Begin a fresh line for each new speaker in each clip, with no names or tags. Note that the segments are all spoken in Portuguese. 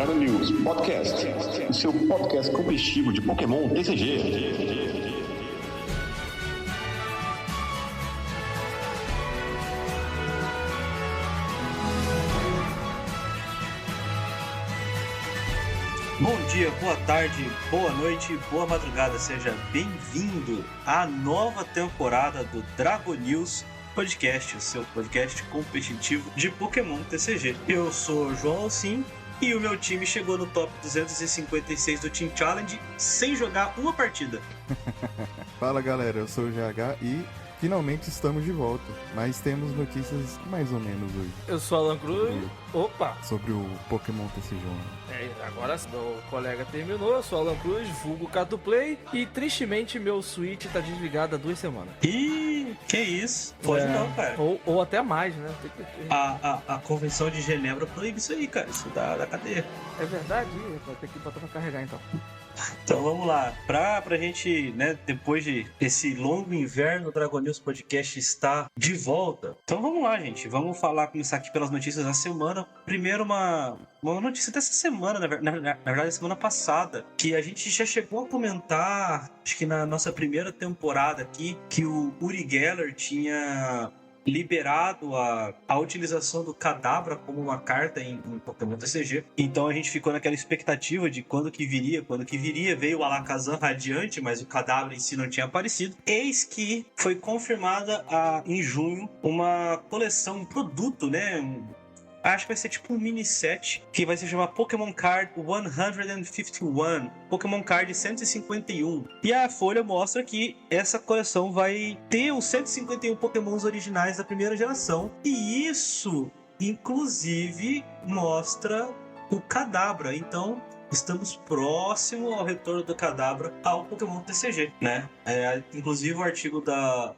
Dragon News Podcast, o seu podcast competitivo de Pokémon TCG.
Bom dia, boa tarde, boa noite, boa madrugada, seja bem-vindo à nova temporada do Dragon News Podcast, o seu podcast competitivo de Pokémon TCG. Eu sou o João Alcim e o meu time chegou no top 256 do Team Challenge sem jogar uma partida.
Fala galera, eu sou o GH e finalmente estamos de volta, mas temos notícias mais ou menos hoje.
Eu sou Alan Cruz. Opa!
Sobre o Pokémon TCG.
Agora meu colega terminou, eu sou Alan Cruz, vulgo Cato Play, e tristemente meu Switch tá desligado há 2 semanas.
Ih, que isso? Pode não, cara.
Ou até mais, né?
A Convenção de Genebra proíbe isso aí, cara, isso da cadeia.
É verdade, vou ter que botar pra carregar então.
Então vamos lá, pra gente, né, depois de esse longo inverno, o Dragon News Podcast está de volta. Então vamos lá, gente, vamos começar aqui pelas notícias da semana. Primeiro uma notícia dessa semana, na verdade, semana passada, que a gente já chegou a comentar, acho que na nossa primeira temporada aqui, que o Uri Geller tinha liberado a utilização do Kadabra como uma carta em Pokémon TCG. Então a gente ficou naquela expectativa de quando que viria. Veio o Alakazam Radiante, mas o Kadabra em si não tinha aparecido. Eis que foi confirmada em junho uma coleção, um produto, né? Acho que vai ser tipo um mini set que vai se chamar Pokémon Card 151, Pokémon Card 151. E a Folha mostra que essa coleção vai ter os 151 Pokémons originais da primeira geração. E isso, inclusive, mostra o Kadabra. Então, estamos próximo ao retorno do Kadabra ao Pokémon TCG, né? Inclusive, o artigo da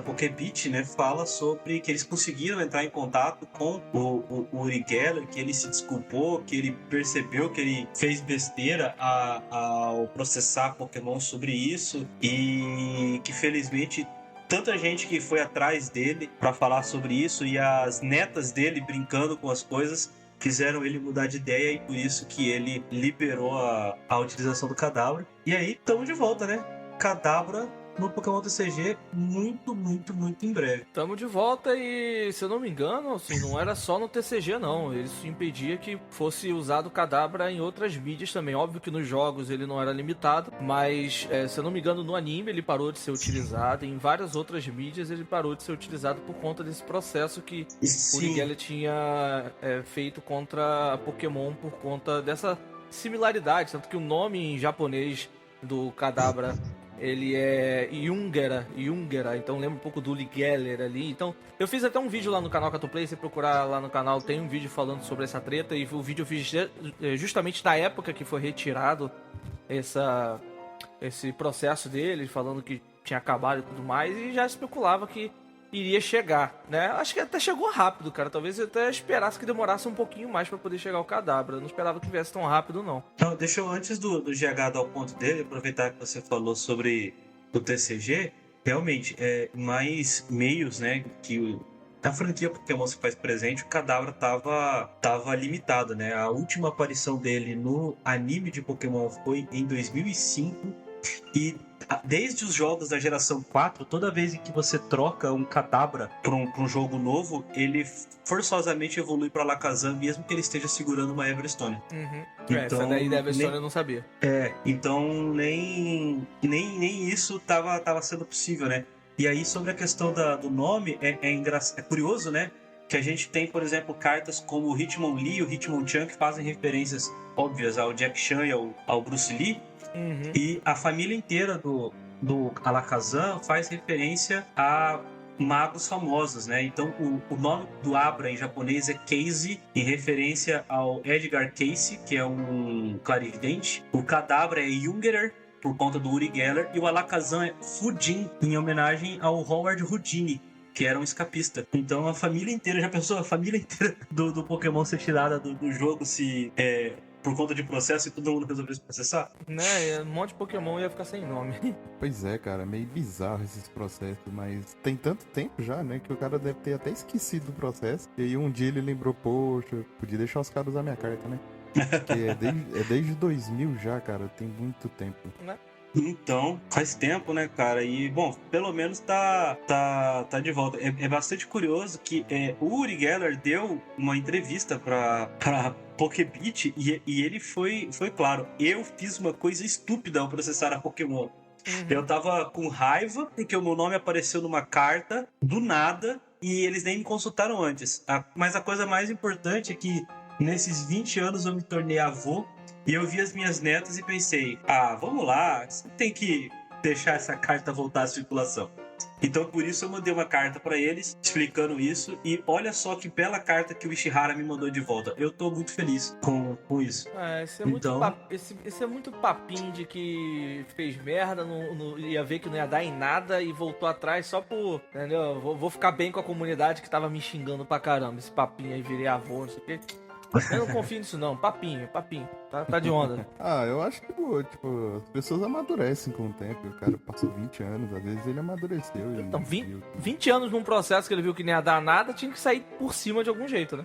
Pokébit, né, fala sobre que eles conseguiram entrar em contato com o Uri Geller, que ele se desculpou, que ele percebeu que ele fez besteira ao processar Pokémon sobre isso e que felizmente tanta gente que foi atrás dele para falar sobre isso e as netas dele brincando com as coisas fizeram ele mudar de ideia e por isso que ele liberou a utilização do Kadabra. E aí, estamos de volta, né? Kadabra no Pokémon TCG muito em breve.
Tamo de volta e, se eu não me engano, assim, não era só no TCG não, isso impedia que fosse usado o Kadabra em outras mídias também. Óbvio que nos jogos ele não era limitado, mas, se eu não me engano, no anime ele parou de ser utilizado, e em várias outras mídias ele parou de ser utilizado por conta desse processo que o Uri Geller tinha feito contra a Pokémon por conta dessa similaridade, tanto que o nome em japonês do Kadabra ele é Yungera, então lembra um pouco do Uri Geller ali. Então, eu fiz até um vídeo lá no canal Catoplay, se procurar lá no canal tem um vídeo falando sobre essa treta, e o vídeo eu fiz justamente na época que foi retirado esse processo dele, falando que tinha acabado e tudo mais, e já especulava que iria chegar, né? Acho que até chegou rápido, cara. Talvez eu até esperasse que demorasse um pouquinho mais pra poder chegar o Kadabra. Eu não esperava que viesse tão rápido, não.
Então, deixa eu, antes do GH dar o ponto dele, aproveitar que você falou sobre o TCG, realmente, mais meios, né, que na franquia Pokémon se faz presente, o Kadabra tava limitado, né? A última aparição dele no anime de Pokémon foi em 2005 e desde os jogos da geração 4, toda vez em que você troca um Kadabra para um jogo novo, ele forçosamente evolui para Alakazam, mesmo que ele esteja segurando uma Everstone.
Uhum.
Então,
essa daí da Everstone eu não sabia.
Então nem isso tava sendo possível, né? E aí, sobre a questão do nome, é curioso, né? Que a gente tem, por exemplo, cartas como o Hitmonlee e o Hitmonchan, que fazem referências óbvias ao Jack Chan e ao Bruce Lee.
Uhum.
E a família inteira do Alakazam faz referência a magos famosos, né? Então o nome do Abra em japonês é Cayce, em referência ao Edgar Cayce, que é um clarividente. O Kadabra é Jungerer, por conta do Uri Geller, e o Alakazam é Fujin, em homenagem ao Howard Houdini, que era um escapista. Então a família inteira, já pensou? A família inteira do Pokémon ser tirada do jogo se por conta de processo e todo mundo resolveu se processar?
Né, um monte de Pokémon ia ficar sem nome.
Pois é, cara, meio bizarro esses processos, mas tem tanto tempo já, né, que o cara deve ter até esquecido do processo. E aí um dia ele lembrou, poxa, podia deixar os caras usar minha carta, né? Que é desde 2000 já, cara. Tem muito tempo.
Então, faz tempo, né, cara? E, bom, pelo menos tá de volta. É bastante curioso que o Uri Geller deu uma entrevista pra Pokébeat e ele foi claro. Eu fiz uma coisa estúpida ao processar a Pokémon. Eu tava com raiva porque o meu nome apareceu numa carta do nada e eles nem me consultaram antes. Mas a coisa mais importante é que nesses 20 anos eu me tornei avô e eu vi as minhas netas e pensei, vamos lá, você tem que deixar essa carta voltar à circulação. Então por isso eu mandei uma carta pra eles explicando isso e olha só que bela carta que o Ishihara me mandou de volta. Eu tô muito feliz com isso.
Esse é muito papinho de que fez merda, ia ver que não ia dar em nada e voltou atrás só por, entendeu? Vou ficar bem com a comunidade que tava me xingando pra caramba. Esse papinho aí, virei avô, não sei o quê. Eu não confio nisso não, papinho. Tá de onda.
Eu acho que, tipo, as pessoas amadurecem com o tempo. O cara passou 20 anos, às vezes ele amadureceu.
Então, 20 anos num processo que ele viu que nem ia dar nada, tinha que sair por cima de algum jeito, né?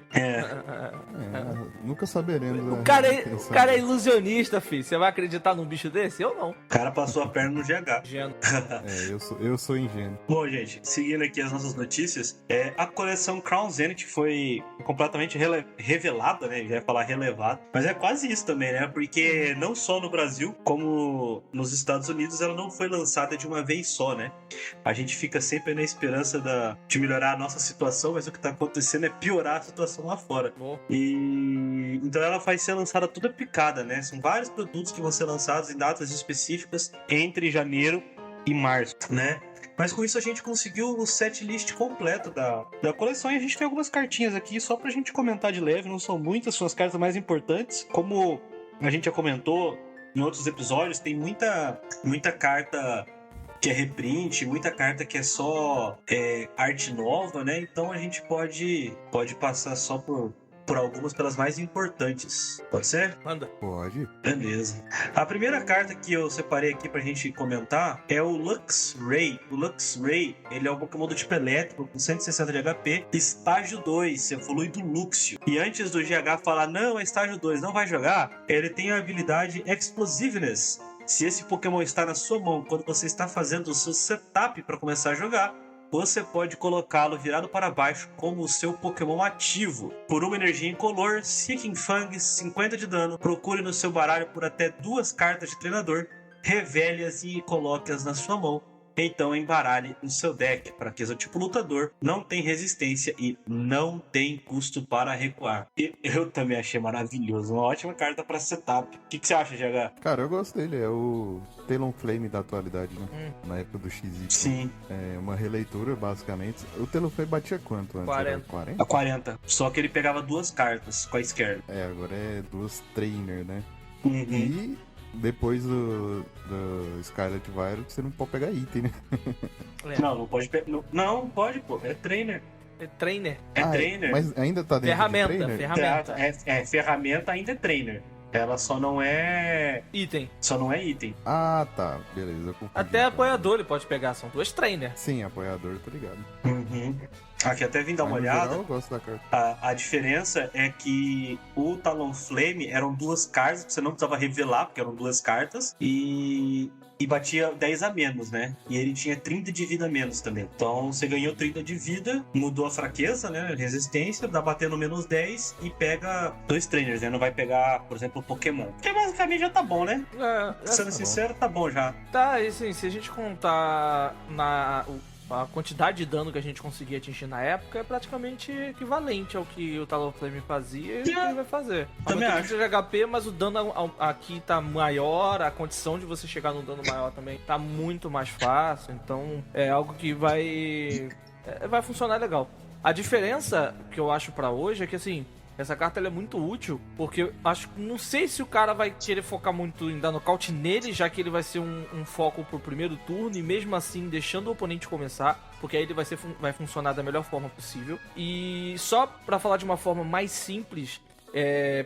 Nunca saberemos.
O cara é ilusionista, filho. Você vai acreditar num bicho desse? Eu não.
O cara passou a perna no GH.
Ingênuo.
Eu sou ingênuo.
Bom, gente, seguindo aqui as nossas notícias, a coleção Crown Zenith foi completamente revelada, né? Já ia falar relevada, mas é quase isso também, né? Porque não só no Brasil, como nos Estados Unidos, ela não foi lançada de uma vez só, né? A gente fica sempre na esperança de melhorar a nossa situação, mas o que tá acontecendo é piorar a situação lá fora. E então ela vai ser lançada toda picada, né? São vários produtos que vão ser lançados em datas específicas entre janeiro e março, né? Mas com isso a gente conseguiu o setlist completo da coleção e a gente tem algumas cartinhas aqui só pra gente comentar de leve, não são muitas, são as cartas mais importantes. Como a gente já comentou em outros episódios, tem muita carta que é reprint, muita carta que é só arte nova, né? Então a gente pode passar só por algumas, pelas mais importantes. Pode ser?
Manda.
Pode.
Beleza. A primeira carta que eu separei aqui pra gente comentar é o Luxray. O Luxray, ele é um Pokémon do tipo elétrico com 160 de HP, estágio 2, evolui do Luxio. E antes do GH falar, não, é estágio 2, não vai jogar, ele tem a habilidade Explosiveness. Se esse Pokémon está na sua mão quando você está fazendo o seu setup para começar a jogar, você pode colocá-lo virado para baixo como o seu Pokémon ativo. Por uma energia incolor, Seeking Fang, 50 de dano, procure no seu baralho por até 2 cartas de treinador, revele-as e coloque-as na sua mão. Então embaralhe no seu deck, para que o tipo lutador não tem resistência e não tem custo para recuar. E eu também achei maravilhoso, uma ótima carta para setup. O que você acha, GH?
Cara, eu gosto dele, é o Talonflame da atualidade, né? Na época do XY.
Sim.
É uma releitura, basicamente. O Talonflame batia quanto antes?
40.
Era 40?
A 40. Só que ele pegava 2 cartas com a esquerda.
Agora é 2 trainer, né?
Uhum.
E depois do Scarlet Violet, você não pode pegar item, né?
Não pode pegar. Não pode, pô. É trainer.
É trainer.
É trainer.
Mas ainda tá dentro
Ferramenta.
de trainer?
Ferramenta.
Ferramenta ainda é trainer. Ela só não é.
Item.
Só não é item.
Ah, tá. Beleza, eu confundi.
Até apoiador ele pode pegar, são 2 trainer.
Sim, apoiador, tô ligado.
Uhum. Aqui até vim dar uma
Mas, no
olhada.
geral, eu gosto da carta.
A diferença é que o Talonflame eram 2 cartas, que você não precisava revelar, porque eram 2 cartas, e batia 10 a menos, né? E ele tinha 30 de vida a menos também. Então você ganhou 30 de vida, mudou a fraqueza, né? Resistência, dá batendo menos 10 e pega 2 trainers, né? Não vai pegar, por exemplo, o Pokémon. Que basicamente já tá bom, né? Sendo sincero, tá bom já.
Tá, e assim, se a gente contar a quantidade de dano que a gente conseguia atingir na época é praticamente equivalente ao que o Talonflame fazia e o que ele vai fazer.
Também acho.
De HP, mas o dano aqui tá maior, a condição de você chegar no dano maior também tá muito mais fácil, então é algo que vai funcionar legal. A diferença que eu acho pra hoje é que, assim, essa carta ela é muito útil, porque não sei se o cara vai querer focar muito em dar nocaute nele, já que ele vai ser um foco pro primeiro turno, e mesmo assim deixando o oponente começar, porque aí ele vai funcionar da melhor forma possível. E só pra falar de uma forma mais simples,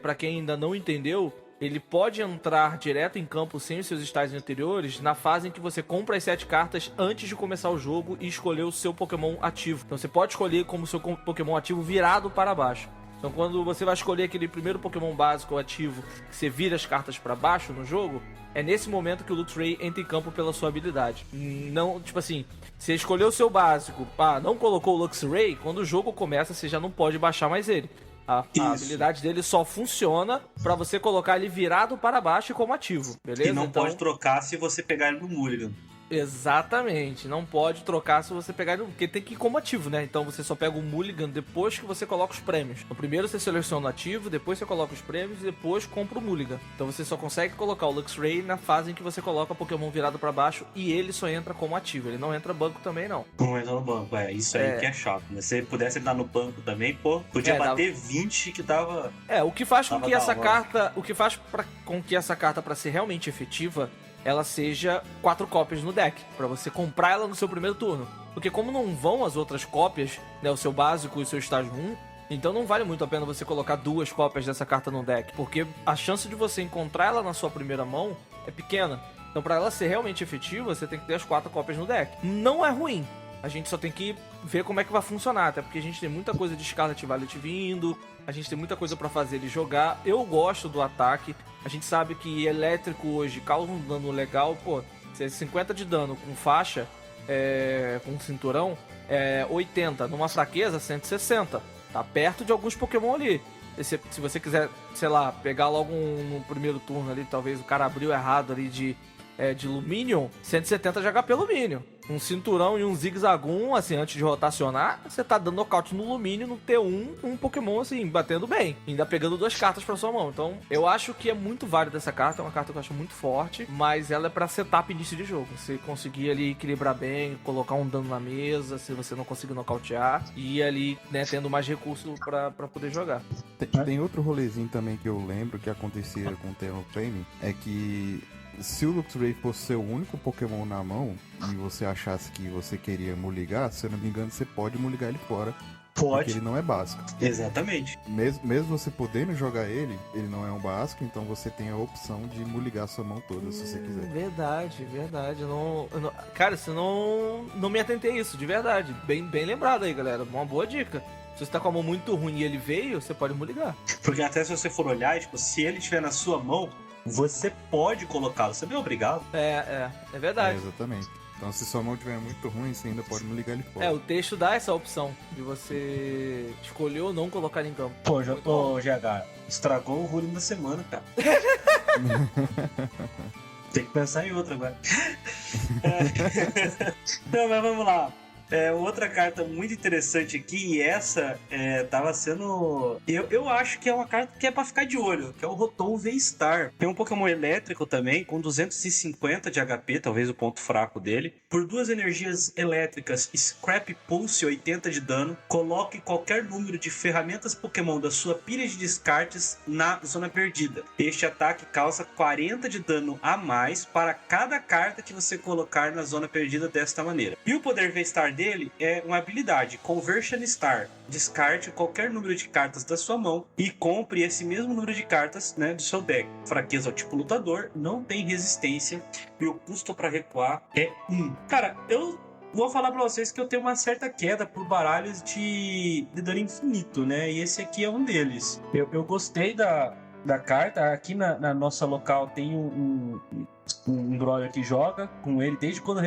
pra quem ainda não entendeu, ele pode entrar direto em campo sem os seus estágios anteriores na fase em que você compra as 7 cartas antes de começar o jogo e escolher o seu Pokémon ativo. Então você pode escolher como seu Pokémon ativo virado para baixo. Então quando você vai escolher aquele primeiro Pokémon básico ativo, que você vira as cartas pra baixo no jogo, é nesse momento que o Luxray entra em campo pela sua habilidade. Não, tipo assim, você escolheu o seu básico, não colocou o Luxray, quando o jogo começa você já não pode baixar mais ele. A habilidade dele só funciona pra você colocar ele virado para baixo e como ativo, beleza?
E não
então,
pode trocar se você pegar ele no Mulligan.
Exatamente, não pode trocar se você pegar ele, porque tem que ir como ativo, né? Então você só pega o Mulligan depois que você coloca os prêmios. Então, primeiro você seleciona o ativo, depois você coloca os prêmios e depois compra o Mulligan. Então você só consegue colocar o Luxray na fase em que você coloca o Pokémon virado pra baixo e ele só entra como ativo, ele não entra banco também não.
Não entra no banco, isso aí que é chato, né? Se pudesse entrar no banco também, podia bater 20 que tava...
o que faz com que essa carta, com que essa carta pra ser realmente efetiva, ela seja 4 cópias no deck, pra você comprar ela no seu primeiro turno. Porque como não vão as outras cópias, né, o seu básico e o seu estágio 1, então não vale muito a pena você colocar 2 cópias dessa carta no deck, porque a chance de você encontrar ela na sua primeira mão é pequena. Então pra ela ser realmente efetiva, você tem que ter as 4 cópias no deck. Não é ruim, a gente só tem que ver como é que vai funcionar, até porque a gente tem muita coisa de Scarlet Violet vindo, a gente tem muita coisa pra fazer ele jogar. Eu gosto do ataque, a gente sabe que elétrico hoje causa um dano legal, se é 50 de dano com faixa, com cinturão, 80, numa fraqueza 160, tá perto de alguns Pokémon ali. Se você quiser, sei lá, pegar logo no primeiro turno ali, talvez o cara abriu errado ali de Lumineon, 170 de HP Lumineon. Um cinturão e um zigzagum, assim, antes de rotacionar, você tá dando nocaute no Lumineon, no T1, um Pokémon, assim, batendo bem. Ainda pegando 2 cartas pra sua mão. Então, eu acho que é muito válida essa carta, é uma carta que eu acho muito forte, mas ela é pra setup início de jogo. Você conseguir ali equilibrar bem, colocar um dano na mesa, se você não conseguir nocautear, e ir ali, né, tendo mais recurso pra poder jogar.
Tem outro rolezinho também que eu lembro que acontecia com o Terraflame, é que se o Luxray fosse seu único Pokémon na mão e você achasse que você queria mulligar, se eu não me engano, você pode mulligar ele fora.
Pode.
Porque ele não é básico.
Exatamente.
Mesmo você podendo jogar ele não é um básico, então você tem a opção de mulligar sua mão toda se você quiser.
Verdade. Cara, você não me atentei a isso, de verdade. Bem lembrado aí, galera. Uma boa dica. Se você tá com a mão muito ruim e ele veio, você pode mulligar.
Porque até se você for olhar, se ele estiver na sua mão, você pode colocá-lo, você não é obrigado.
É verdade.
Exatamente. Então se sua mão estiver muito ruim, você ainda pode ligar ele fora.
O texto dá essa opção de você escolher ou não colocar ele em campo.
GH, estragou o ruling da semana, cara. Tem que pensar em outra agora. Não, mas vamos lá. Outra carta muito interessante aqui, e essa tava sendo... Eu acho que é uma carta que é pra ficar de olho, que é o Rotom V-Star. Tem um Pokémon elétrico também, com 250 de HP, talvez o ponto fraco dele. Por 2 energias elétricas, Scrap Pulse 80 de dano. Coloque qualquer número de ferramentas Pokémon da sua pilha de descartes na zona perdida. Este ataque causa 40 de dano a mais para cada carta que você colocar na zona perdida desta maneira. E o poder V-Star dele é uma habilidade, Conversion Star. Descarte qualquer número de cartas da sua mão e compre esse mesmo número de cartas, né, do seu deck. Fraqueza ao tipo lutador, não tem resistência e o custo para recuar é 1. Cara, eu vou falar pra vocês que eu tenho uma certa queda por baralhos de dano infinito, né? E esse aqui é um deles. Eu gostei da carta. Aqui na nossa local tem um brother que joga com ele desde quando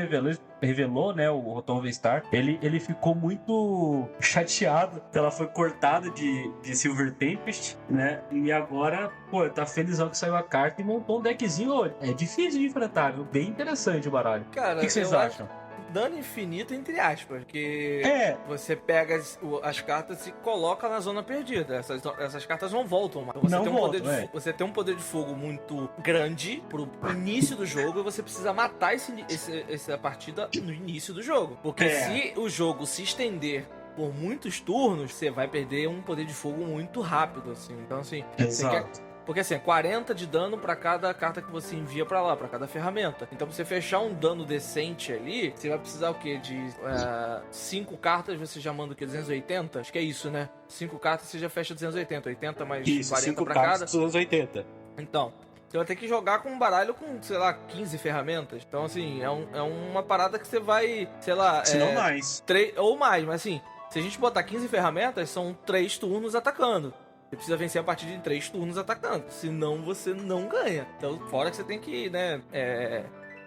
revelou, né, o Rotom V-Star. Ele ficou muito chateado que ela foi cortada de Silver Tempest, né? E agora, tá felizão que saiu a carta e montou um deckzinho. É difícil de enfrentar, viu? Bem interessante o baralho.
Cara,
o que vocês acham?
Dano infinito, entre aspas, porque você pega as cartas e coloca na zona perdida. Essas cartas não voltam mais. Então você tem um poder de fogo muito grande pro início do jogo e você precisa matar essa partida no início do jogo. Porque se o jogo se estender por muitos turnos, você vai perder um poder de fogo muito rápido, assim. Então, assim,
exato.
Porque assim, 40 de dano pra cada carta que você envia pra lá, pra cada ferramenta. Então pra você fechar um dano decente ali, você vai precisar o quê? De 5 cartas, você já manda o quê? 280? Acho que é isso, né? 5 cartas você já fecha 280. 80 mais
isso,
40 pra cada.
280.
Então, você vai ter que jogar com um baralho com, sei lá, 15 ferramentas. Então assim, é uma parada que você vai, sei lá...
Se não mais.
3 ou mais, mas assim... Se a gente botar 15 ferramentas, são 3 turnos atacando. Você precisa vencer a partir de 3 turnos atacando, senão você não ganha. Então, fora que você tem que, né,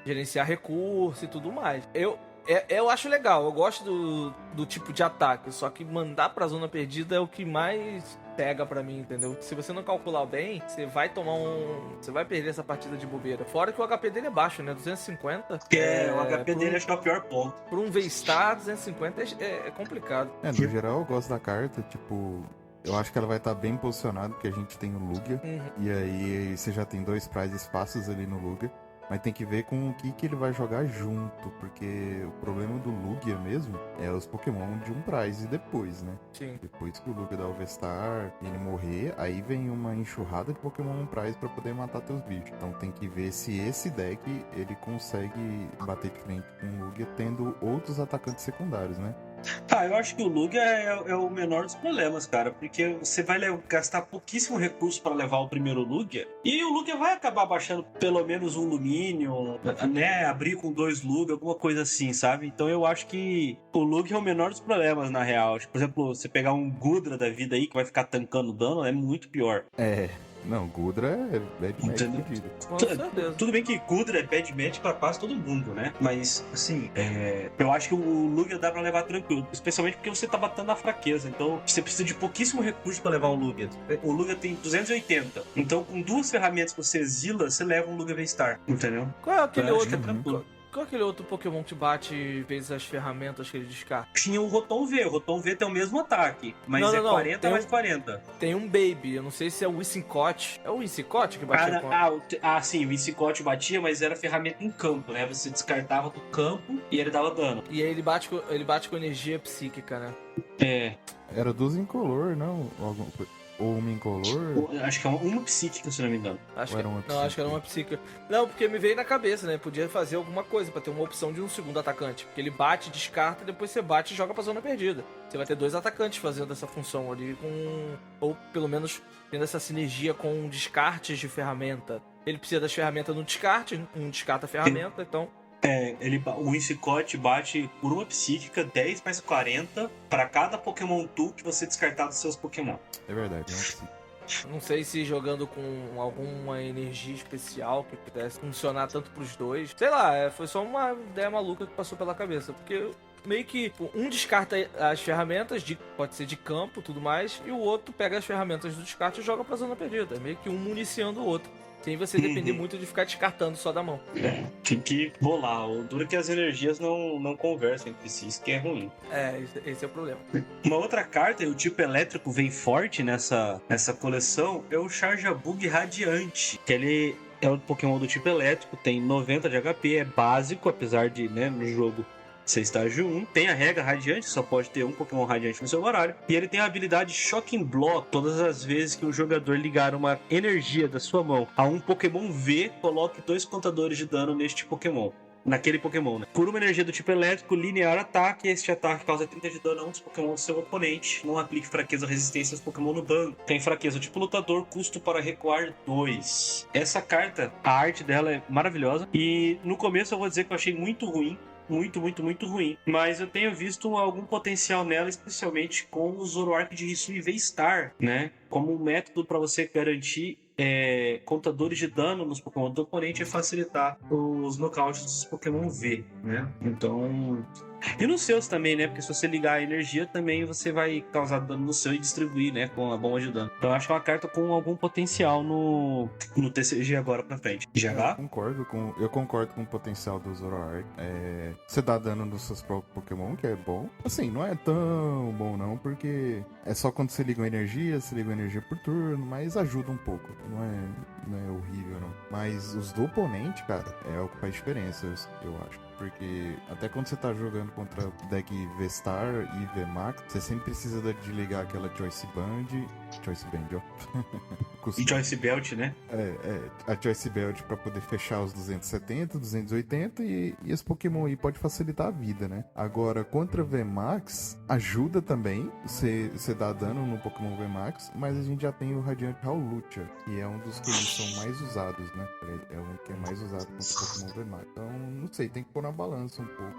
gerenciar recurso e tudo mais. Eu acho legal, eu gosto do tipo de ataque, só que mandar pra zona perdida é o que mais pega pra mim, entendeu? Se você não calcular bem, você vai você vai perder essa partida de bobeira. Fora que o HP dele é baixo, né? 250.
O HP dele acho que é o pior ponto.
Por um V-Star, 250 é complicado.
No geral eu gosto da carta, tipo... Eu acho que ela vai estar bem posicionada, porque a gente tem o Lugia. E aí você já tem 2 prizes fáceis ali no Lugia. Mas tem que ver com o que ele vai jogar junto, porque o problema do Lugia mesmo é os Pokémon de um prize depois, né?
Sim.
Depois que o Lugia dá o V-Star e ele morrer, aí vem uma enxurrada de Pokémon prize pra poder matar teus bichos. Então tem que ver se esse deck ele consegue bater de frente com o Lugia tendo outros atacantes secundários, né?
Eu acho que o Lugia é o menor dos problemas, cara, porque você vai gastar pouquíssimo recurso para levar o primeiro Lugia, e o Lugia vai acabar baixando pelo menos um Luminion, né, abrir com 2 Lugia, alguma coisa assim, sabe? Então eu acho que o Lugia é o menor dos problemas, na real. Por exemplo, você pegar um Gudra da vida aí, que vai ficar tancando dano, é muito pior.
Não, Gudra é bad match pedido.
Com certeza.
Tudo bem que Gudra é bad match pra quase todo mundo, né? Mas, assim, eu acho que o Lugia dá pra levar tranquilo. Especialmente porque você tá batendo na fraqueza. Então, você precisa de pouquíssimo recurso pra levar um Lugia. O Lugia tem 280. Então, com 2 ferramentas que você exila, você leva um Lugia V-Star. Entendeu?
Qual é aquele
Eu acho
outro?
que é tranquilo.
Qual é aquele outro Pokémon que bate vezes as ferramentas que ele descarta?
Tinha o Rotom V. O Rotom V tem o mesmo ataque. Mas
Não,
é
não,
40
tem
mais 40.
Tem um Baby, eu não sei se é o Whimsicott. É o Whimsicott que batia com...
Sim, o Whimsicott batia, mas era ferramenta em campo, né? Você descartava do campo e ele dava dano.
E aí ele bate com energia psíquica, né?
Era 2 incolor, não? Ou uma incolor?
Acho que é uma psíquica, se não me engano.
Acho
Ou era uma
acho que era uma psíquica. Não, porque me veio na cabeça, né? Podia fazer alguma coisa pra ter uma opção de um segundo atacante. Porque ele bate, descarta, depois você bate e joga pra zona perdida. Você vai ter 2 atacantes fazendo essa função ali com... Ou pelo menos tendo essa sinergia com descartes de ferramenta. Ele precisa das ferramentas no descarte, um descarta a ferramenta, então...
O Whimsicott bate por uma psíquica 10 mais 40 para cada Pokémon Tool que você descartar dos seus Pokémon.
É verdade, não.
Não sei se jogando com alguma energia especial que pudesse funcionar tanto pros dois. Sei lá, foi só uma ideia maluca que passou pela cabeça. Porque meio que um descarta as ferramentas, pode ser de campo e tudo mais, e o outro pega as ferramentas do descarte e joga pra zona perdida. Meio que um municiando o outro. Sem você depender muito de ficar descartando só da mão.
Tem que bolar. O duro é que as energias não conversam entre si, isso que é ruim.
Esse é o problema.
Uma outra carta, e o tipo elétrico vem forte nessa coleção, é o Charjabug Radiante. Que ele é um Pokémon do tipo elétrico, tem 90 de HP, é básico, apesar de, né, no jogo ser estágio 1, tem a regra radiante, só pode ter um Pokémon radiante no seu horário, e ele tem a habilidade Shocking Blow. Todas as vezes que um jogador ligar uma energia da sua mão a um Pokémon V, coloque 2 contadores de dano neste Pokémon. Naquele Pokémon, né? Por uma energia do tipo elétrico, linear ataque, este ataque causa 30 de dano a um dos Pokémon do seu oponente. Não aplique fraqueza ou resistência aos Pokémon no banco. Tem fraqueza tipo lutador, custo para recuar 2. Essa carta, a arte dela é maravilhosa, e no começo eu vou dizer que eu achei muito ruim. Muito ruim. Mas eu tenho visto algum potencial nela, especialmente com o Zoroark de Hisui V-Star, né? Como um método para você garantir contadores de dano nos Pokémon do oponente e facilitar os nocautes dos Pokémon V, né? Então... E nos seus também, né? Porque se você ligar a energia, também você vai causar dano no seu e distribuir, né? Com a bomba de dano. Então eu acho que é uma carta com algum potencial no TCG agora pra frente. GH?
Eu concordo com o potencial do Zoroark. Você dá dano nos seus próprios Pokémon, que é bom. Assim, não é tão bom não, porque é só quando você liga uma energia, você liga uma energia por turno, mas ajuda um pouco. Não é horrível, não. Mas os do oponente, cara, é o que faz diferença, eu acho. Porque até quando você tá jogando contra deck V-Star e V-Max, você sempre precisa de ligar aquela Choice Band, ó.
E Choice Belt, né?
A Choice Belt pra poder fechar os 270, 280 e esse Pokémon aí pode facilitar a vida, né? Agora, contra V-Max, ajuda também você dá dano no Pokémon V-Max, mas a gente já tem o Radiant Howlucha, que é um dos que eles são mais usados, né? É um que é mais usado contra o Pokémon V-Max. Então, não sei, tem que pôr na balança um pouco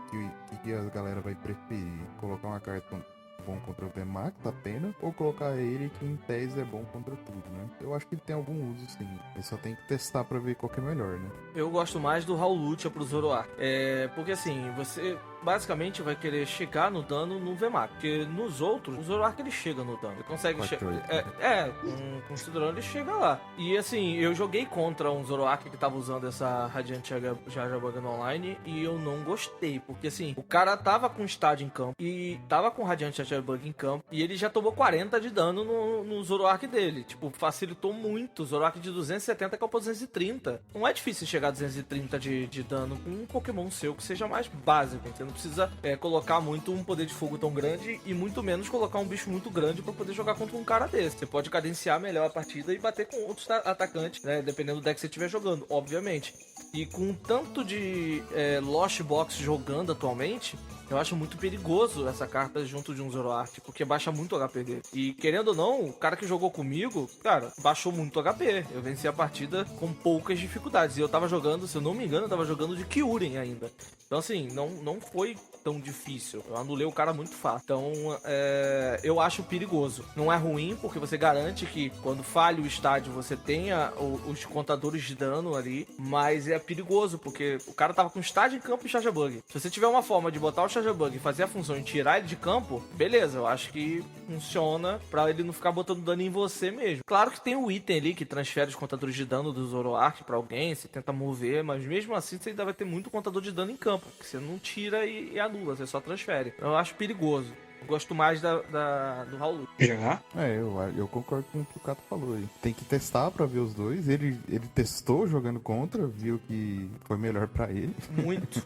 que a galera vai preferir. Colocar uma carta bom contra o VMAX, apenas, ou colocar ele que em tese é bom contra tudo, né? Eu acho que ele tem algum uso, sim. Ele só tem que testar pra ver qual que é melhor, né?
Eu gosto mais do Raul Lucha pro Zoroark. Porque assim, você basicamente vai querer chegar no dano no VMAX. Porque nos outros, o Zoroark ele chega no dano. Ele consegue chegar. Com o Cidrão ele chega lá. E assim, eu joguei contra um Zoroark que tava usando essa Radiant Jajabug no online e eu não gostei. Porque assim, o cara tava com estádio em campo e tava com Radiant Jajabug em campo e ele já tomou 40 de dano no Zoroark dele. Tipo, facilitou muito. O Zoroark de 270 que é o 230. Não é difícil chegar a 230 de dano com um Pokémon seu que seja mais básico, entendeu? Não precisa colocar muito um poder de fogo tão grande e muito menos colocar um bicho muito grande pra poder jogar contra um cara desse. Você pode cadenciar melhor a partida e bater com outros atacantes, né? Dependendo do deck que você estiver jogando, obviamente. E com tanto de Lost Box jogando atualmente, eu acho muito perigoso essa carta junto de um Zoroark, porque baixa muito o HP dele. E querendo ou não, o cara que jogou comigo, cara, baixou muito o HP. Eu venci a partida com poucas dificuldades. E eu tava jogando, se eu não me engano, eu tava jogando de Kyurem ainda. Então assim, não foi tão difícil. Eu anulei o cara muito fácil. Então, eu acho perigoso. Não é ruim, porque você garante que quando falha o estádio, você tenha os contadores de dano ali, mas é perigoso, porque o cara tava com estádio em campo e Charge Bug. Se você tiver uma forma de botar o Charge Bug e fazer a função e tirar ele de campo, beleza, eu acho que funciona pra ele não ficar botando dano em você mesmo. Claro que tem o item ali que transfere os contadores de dano do Zoroark pra alguém, você tenta mover, mas mesmo assim você ainda vai ter muito contador de dano em campo, que você não tira e anula, você só transfere. Eu acho perigoso. Eu gosto mais do Raul.
Já?
Eu concordo com o que o Cato falou aí. Tem que testar pra ver os dois. Ele testou jogando contra, viu que foi melhor pra ele
Muito.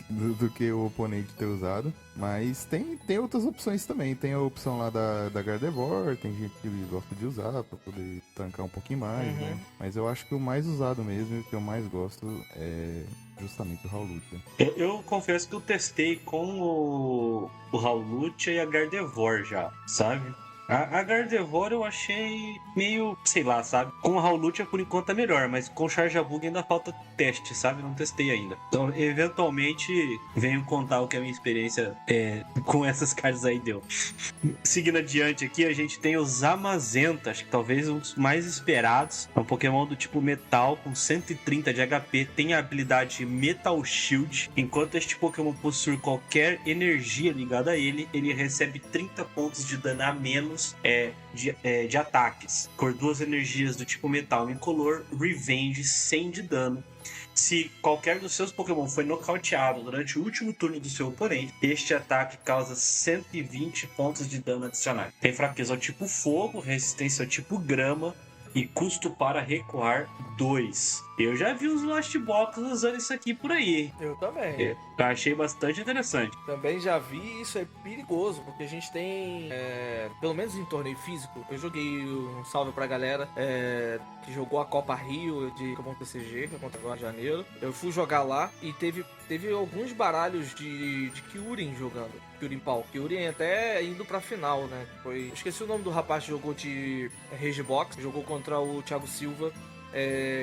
do que o oponente ter usado. Mas tem outras opções também. Tem a opção lá da Gardevoir, tem gente que gosta de usar pra poder tancar um pouquinho mais, né? Mas eu acho que o mais usado mesmo, o que eu mais gosto é justamente o Raul Lucha.
Eu confesso que eu testei com o Raul Lucha e a Gardevoir já, sabe? A Gardevoir eu achei meio, sei lá, sabe? Com o Raul Lucha por enquanto é melhor, mas com o Charjabug ainda falta teste, sabe? Não testei ainda. Então, eventualmente, venho contar o que a minha experiência com essas cartas aí deu. Seguindo adiante aqui, a gente tem o Zamazenta, acho que talvez um dos mais esperados. É um Pokémon do tipo Metal, com 130 de HP, tem a habilidade Metal Shield. Enquanto este Pokémon possui qualquer energia ligada a ele, ele recebe 30 pontos de dano a menos de ataques. Por duas energias do tipo Metal incolor, Revenge 100 de dano. Se qualquer dos seus Pokémon foi nocauteado durante o último turno do seu oponente, este ataque causa 120 pontos de dano adicionais. Tem fraqueza ao tipo Fogo, resistência ao tipo Grama e custo para recuar 2. Eu já vi os Lost Box usando isso aqui por aí.
Eu também.
Eu achei bastante interessante.
Também já vi, isso é perigoso, porque a gente tem, pelo menos em torneio físico, eu joguei um salve pra galera que jogou a Copa Rio de Pokémon TCG, que aconteceu agora em janeiro. Eu fui jogar lá e teve alguns baralhos de Kyurem jogando. Kyurem Pau. Kyurem até indo pra final, né? Eu esqueci o nome do rapaz que jogou de Rage Box, jogou contra o Thiago Silva.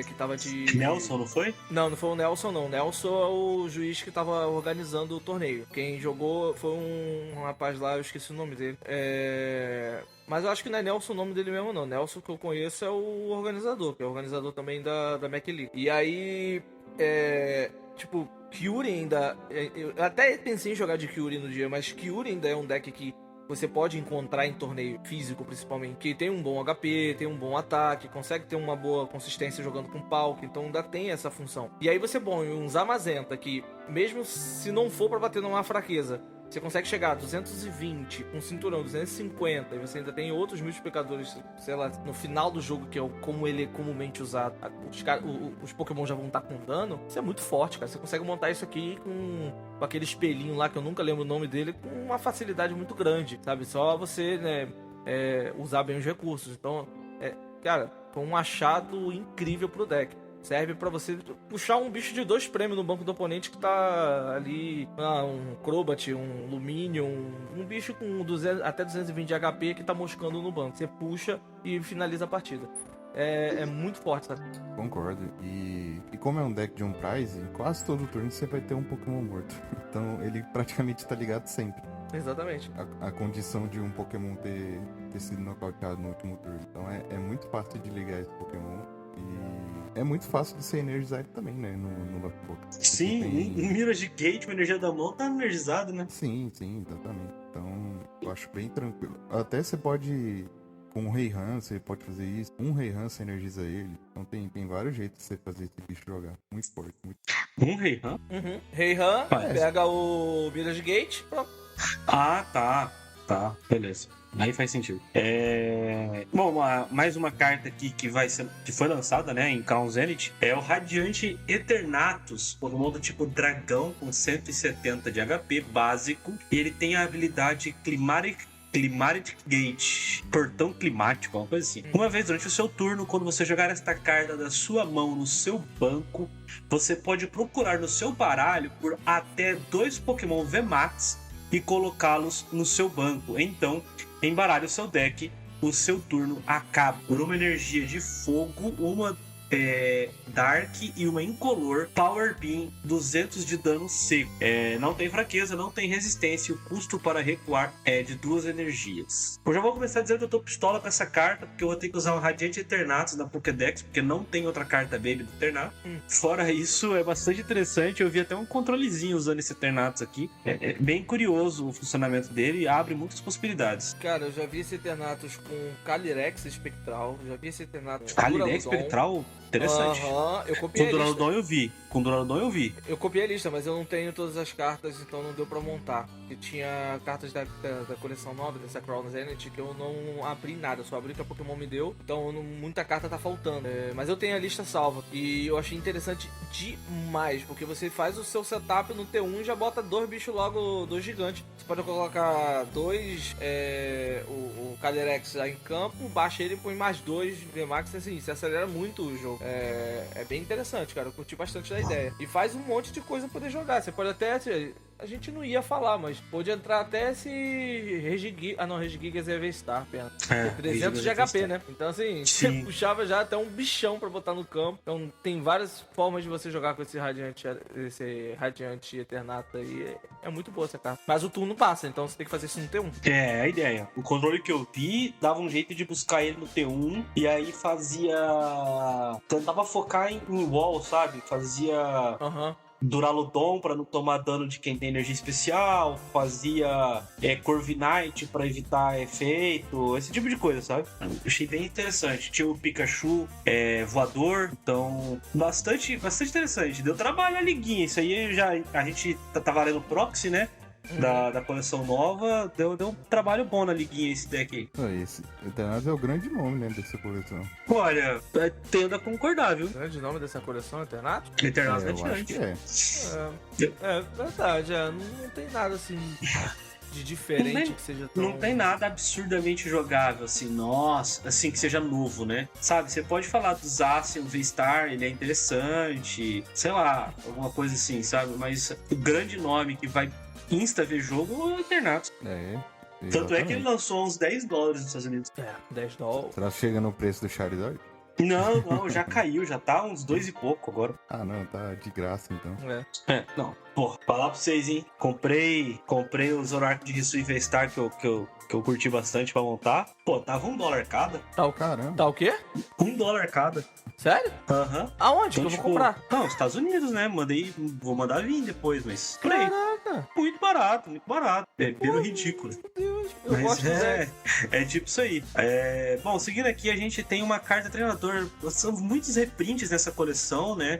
Que tava de...
Nelson, não foi?
Não foi o Nelson, não. O Nelson é o juiz que tava organizando o torneio. Quem jogou foi um rapaz lá, eu esqueci o nome dele. Mas eu acho que não é Nelson o nome dele mesmo, não. Nelson que eu conheço é o organizador, que é o organizador também da Mac League. E aí, tipo, Kyurem ainda... Eu até pensei em jogar de Kyurem no dia, mas Kyurem ainda é um deck que você pode encontrar em torneio físico, principalmente, que tem um bom HP, tem um bom ataque, consegue ter uma boa consistência jogando com Palk, então ainda tem essa função. E aí você põe um Zamazenta, que mesmo se não for pra bater numa fraqueza, você consegue chegar a 220, com cinturão 250, e você ainda tem outros multiplicadores, sei lá, no final do jogo, que é como ele é comumente usado. Os Pokémon já vão estar com dano. Isso é muito forte, cara. Você consegue montar isso aqui com aquele espelhinho lá, que eu nunca lembro o nome dele, com uma facilidade muito grande, sabe? Só você, né, usar bem os recursos. Então, cara, foi um achado incrível pro deck. Serve pra você puxar um bicho de 2 prêmios no banco do oponente que tá ali, um Crobat, um Luminion, um bicho com até 220 de HP que tá moscando no banco. Você puxa e finaliza a partida. É muito forte, sabe?
Concordo. E como é um deck de um prize, quase todo turno você vai ter um Pokémon morto. Então ele praticamente tá ligado sempre.
Exatamente.
A condição de um Pokémon ter sido nocauteado no último turno. Então é muito fácil de ligar esse Pokémon. E é muito fácil de ser energizado também, né? No Lockbox.
Sim, um Mirage Gate, uma energia da mão, tá energizado, né?
Sim, exatamente. Então, eu acho bem tranquilo. Até você pode, com o Heihan, você pode fazer isso. Um Heihan você energiza ele. Então tem vários jeitos de você fazer esse bicho jogar. Muito forte, muito forte.
Um Heihan?
Heihan,
Faz.
pega o Mirage Gate, pronto.
Ah, tá, beleza. Aí faz sentido. Bom, mais uma carta aqui que foi lançada, né, em Crown Zenith, é o Radiante Eternatus, Pokémon do tipo dragão com 170 de HP básico, e ele tem a habilidade Climatic Gate, portão climático, uma coisa assim. Uma vez durante o seu turno, quando você jogar esta carta da sua mão no seu banco, você pode procurar no seu baralho por até 2 Pokémon VMAX e colocá-los no seu banco. Então, embaralhe o seu deck, o seu turno acaba. Por uma energia de fogo, uma Dark e uma Incolor, Power Beam, 200 de dano seco. Não tem fraqueza, não tem resistência, e o custo para recuar é de 2 energias. Eu já vou começar dizendo que eu tô pistola com essa carta, porque eu vou ter que usar um Radiante Eternatus na Pokédex, porque não tem outra carta Baby do Eternatus. Fora isso, é bastante interessante. Eu vi até um controlezinho usando esse Eternatus aqui. É bem curioso o funcionamento dele e abre muitas possibilidades.
Cara, eu já vi esse Eternatus com Calyrex Espectral, já vi esse Eternatus com
Calyrex
Duraludon.
Espectral? Interessante.
Eu copiei
Com Duraludon eu vi.
Eu copiei a lista, mas eu não tenho todas as cartas, então não deu pra montar. Porque tinha cartas da coleção nova, dessa Crown Zenith, que eu não abri nada, só abri o que a Pokémon me deu. Então muita carta tá faltando. Mas eu tenho a lista salva. E eu achei interessante demais, porque você faz o seu setup no T1 e já bota 2 bichos logo, 2 gigantes. Você pode colocar 2 o Calyrex aí em campo, baixa ele e põe mais 2 VMAX, assim, você acelera muito o jogo. É bem interessante, cara. Eu curti bastante da ideia. E faz um monte de coisa pra poder jogar. Você pode até... A gente não ia falar, mas pode entrar até esse Regigigas. Ah, não, Regigigas é V-Star apenas. 300 de HP, né? Então, assim, você puxava já até um bichão pra botar no campo. Então, tem várias formas de você jogar com esse Radiante Eternato aí. É muito boa essa carta. Mas o turno passa, então você tem que fazer isso no T1.
É a ideia. O controle que eu vi dava um jeito de buscar ele no T1 e aí tentava focar em wall, sabe? Fazia Duraludon pra não tomar dano de quem tem energia especial, fazia Corviknight pra evitar efeito, esse tipo de coisa, sabe? Achei bem interessante. Tinha o Pikachu voador, então bastante interessante. Deu trabalho a liguinha, isso aí a gente tá valendo proxy, né? Da coleção nova, deu um trabalho bom na liguinha esse deck aí.
Esse Eternatus é o grande nome, né, dessa coleção.
Olha, tendo a concordar, viu?
O grande nome dessa coleção é Eternatus?
Eternatus
eu acho que
é verdade, não tem nada assim de diferente que seja tão...
Não tem nada absurdamente jogável, assim, nossa, assim, que seja novo, né? Sabe, você pode falar do Zacian V-Star, ele é interessante, sei lá, alguma coisa assim, sabe? Mas o grande nome que vai insta ver jogo é o Eternatus. Tanto é que ele lançou uns $10 nos Estados Unidos.
$10.
Será que chega no preço do Charizard?
Não, já caiu, já tá uns 2 e pouco agora.
Ah, não, tá de graça então.
Não. Pô, falar pra vocês, hein? Comprei o Zoroark de Hisui V-Star que eu curti bastante pra montar. Pô, tava $1 cada.
Caramba.
Tá o quê?
$1 cada.
Sério?
Aham.
Aonde
Então,
que eu vou comprar?
Não, Estados Unidos, né? Vou mandar vir depois, mas... Por aí.
Caraca.
Muito barato. É pelo ridículo.
Meu Deus, eu
Mas
gosto do Zé.
é tipo isso aí. Bom, seguindo aqui, a gente tem uma carta treinador. São muitos reprints nessa coleção, né?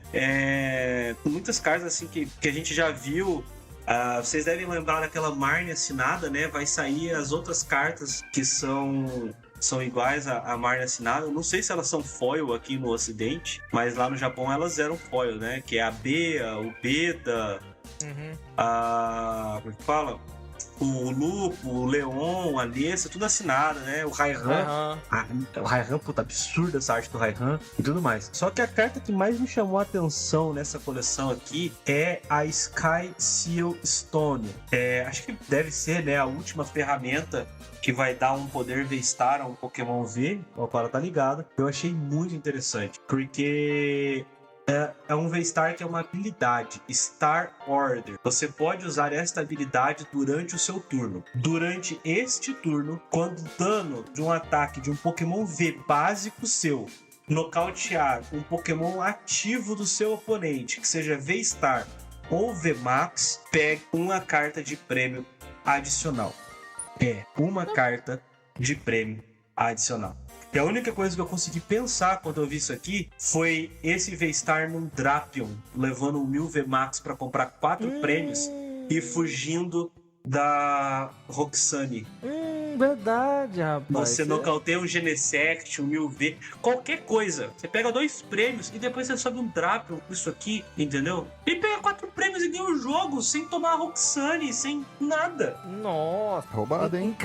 Muitas cartas assim que a gente já viu. Vocês devem lembrar daquela Marne assinada, né? Vai sair as outras cartas que são iguais à Marne assinada. Eu não sei se elas são foil aqui no Ocidente, mas lá no Japão elas eram foil, né? Que é a Bea, o Beda, como é que fala? O Lupo, o Leon, a Nessa, tudo assinado, né? O Raihan. O Raihan, puta, absurda essa arte do Raihan e tudo mais. Só que a carta que mais me chamou a atenção nessa coleção aqui é a Sky Seal Stone. Acho que deve ser, né, a última ferramenta que vai dar um poder V-Star a um Pokémon V. O cara tá ligado. Eu achei muito interessante, porque é um V-Star que é uma habilidade, Star Order. Você pode usar esta habilidade durante o seu turno. Durante este turno, quando o dano de um ataque de um Pokémon V básico seu nocautear um Pokémon ativo do seu oponente, que seja V-Star ou V-Max, pegue uma carta de prêmio adicional. Uma carta de prêmio adicional. E a única coisa que eu consegui pensar quando eu vi isso aqui foi esse V-Star num Drapion, levando 1000 V-Max para comprar 4 prêmios e fugindo da Roxane.
Verdade, rapaz.
Você nocauteia um Genesect, um 1000V, qualquer coisa. Você pega 2 prêmios e depois você sobe um Drapion com isso aqui, entendeu? E pega 4 prêmios e ganha o jogo sem tomar a Roxane, sem nada.
Nossa.
Roubado, hein?